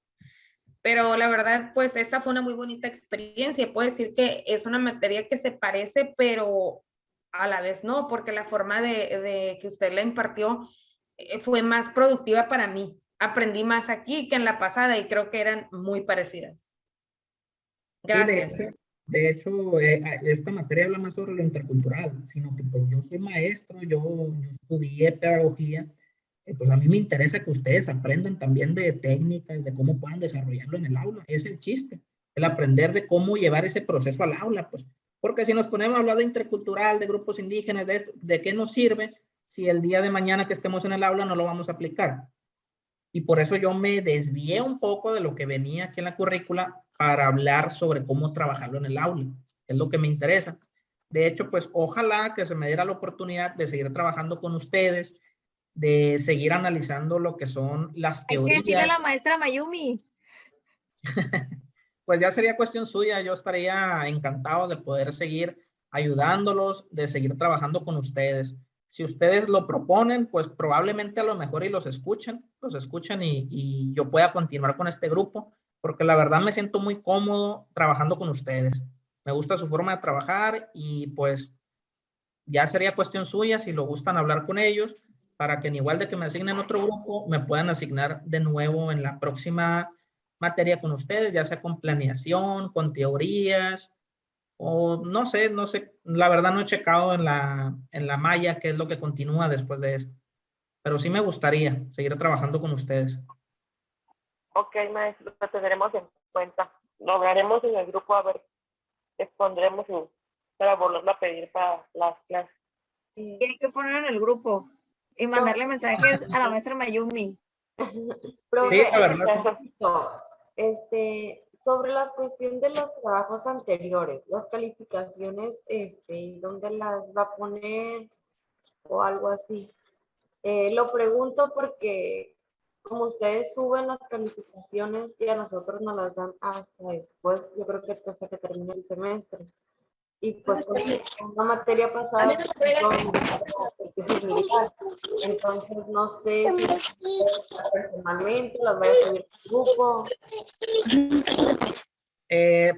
Pero la verdad, pues esta fue una muy bonita experiencia. Puedo decir que es una materia que se parece, pero a la vez no, porque la forma de que usted la impartió fue más productiva para mí. Aprendí más aquí que en la pasada y creo que eran muy parecidas. Gracias. Sí, de hecho, esta materia habla más sobre lo intercultural, sino que pues yo soy maestro, yo estudié pedagogía, pues a mí me interesa que ustedes aprendan también de técnicas, de cómo puedan desarrollarlo en el aula. Es el chiste, el aprender de cómo llevar ese proceso al aula, pues. Porque si nos ponemos a hablar de intercultural, de grupos indígenas, de esto, ¿de qué nos sirve si el día de mañana que estemos en el aula no lo vamos a aplicar? Y por eso yo me desvié un poco de lo que venía aquí en la currícula para hablar sobre cómo trabajarlo en el aula, que es lo que me interesa. De hecho, pues ojalá que se me diera la oportunidad de seguir trabajando con ustedes, de seguir analizando lo que son las teorías. Hay que decirle a la maestra Mayumi. Pues ya sería cuestión suya, yo estaría encantado de poder seguir ayudándolos, de seguir trabajando con ustedes. Si ustedes lo proponen, pues probablemente a lo mejor y los escuchen y yo pueda continuar con este grupo, porque la verdad me siento muy cómodo trabajando con ustedes. Me gusta su forma de trabajar y pues ya sería cuestión suya si lo gustan hablar con ellos para que en igual de que me asignen otro grupo, me puedan asignar de nuevo en la próxima materia con ustedes, ya sea con planeación, con teorías, o no sé, la verdad no he checado en la malla qué es lo que continúa después de esto, pero sí me gustaría seguir trabajando con ustedes. Ok, maestro, lo tendremos en cuenta. Lo hablaremos en el grupo, a ver, expondremos para volverlo a pedir para las clases. Tiene que poner en el grupo y mandarle mensajes a la maestra Mayumi. Profe, sí, la verdad, sí. Sobre la cuestión de los trabajos anteriores, las calificaciones, ¿dónde las va a poner o algo así? Lo pregunto porque como ustedes suben las calificaciones y a nosotros nos las dan hasta después, yo creo que hasta que termine el semestre. Y pues una materia pasada entonces no sé si personalmente las voy a subir al grupo.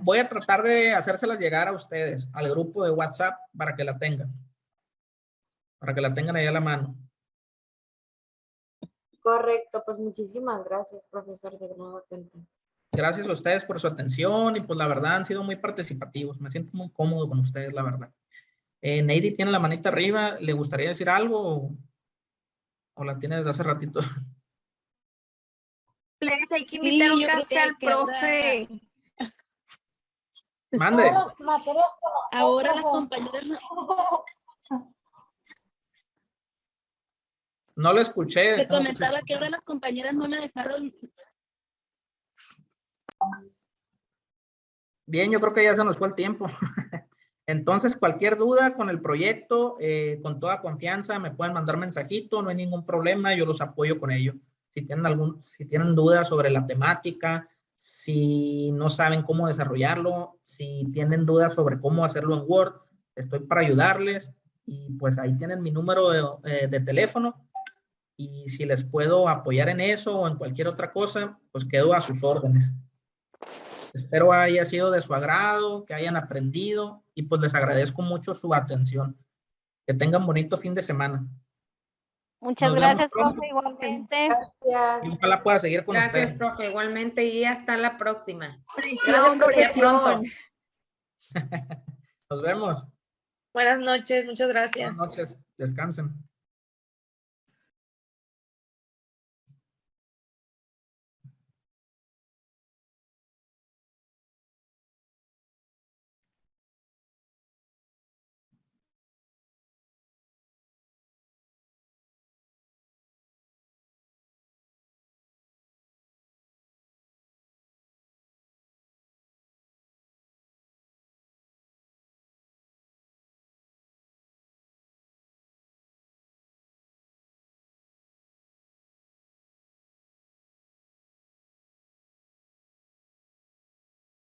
Voy a tratar de hacérselas llegar a ustedes, al grupo de WhatsApp, para que la tengan. Para que la tengan ahí a la mano. Correcto, pues muchísimas gracias, profesor, de nuevo cuenta. Gracias a ustedes por su atención y pues la verdad han sido muy participativos. Me siento muy cómodo con ustedes, la verdad. Neidy tiene la manita arriba. ¿Le gustaría decir algo o la tiene desde hace ratito? Please, hay que invitar un yo creo café al que ahora- profe. Mande. Todas las materias con los Ahora las profe. compañeras No lo escuché. te comentaba que ahora las compañeras no me dejaron. Bien, yo creo que ya se nos fue el tiempo. Entonces, cualquier duda con el proyecto, con toda confianza, me pueden mandar mensajito, no hay ningún problema, yo los apoyo con ello. Si tienen dudas sobre la temática, si no saben cómo desarrollarlo, si tienen dudas sobre cómo hacerlo en Word, estoy para ayudarles. Y pues ahí tienen mi número de teléfono. Y si les puedo apoyar en eso o en cualquier otra cosa, pues quedo a sus órdenes. Espero haya sido de su agrado, que hayan aprendido y pues les agradezco mucho su atención. Que tengan bonito fin de semana. Muchas Nos vemos gracias, pronto. profe, igualmente. Y ojalá pueda seguir con Gracias, ustedes. profe, igualmente, y hasta la próxima. Presión, Gracias, pronto. presión. Nos vemos. Buenas noches, muchas gracias. Buenas noches. Descansen.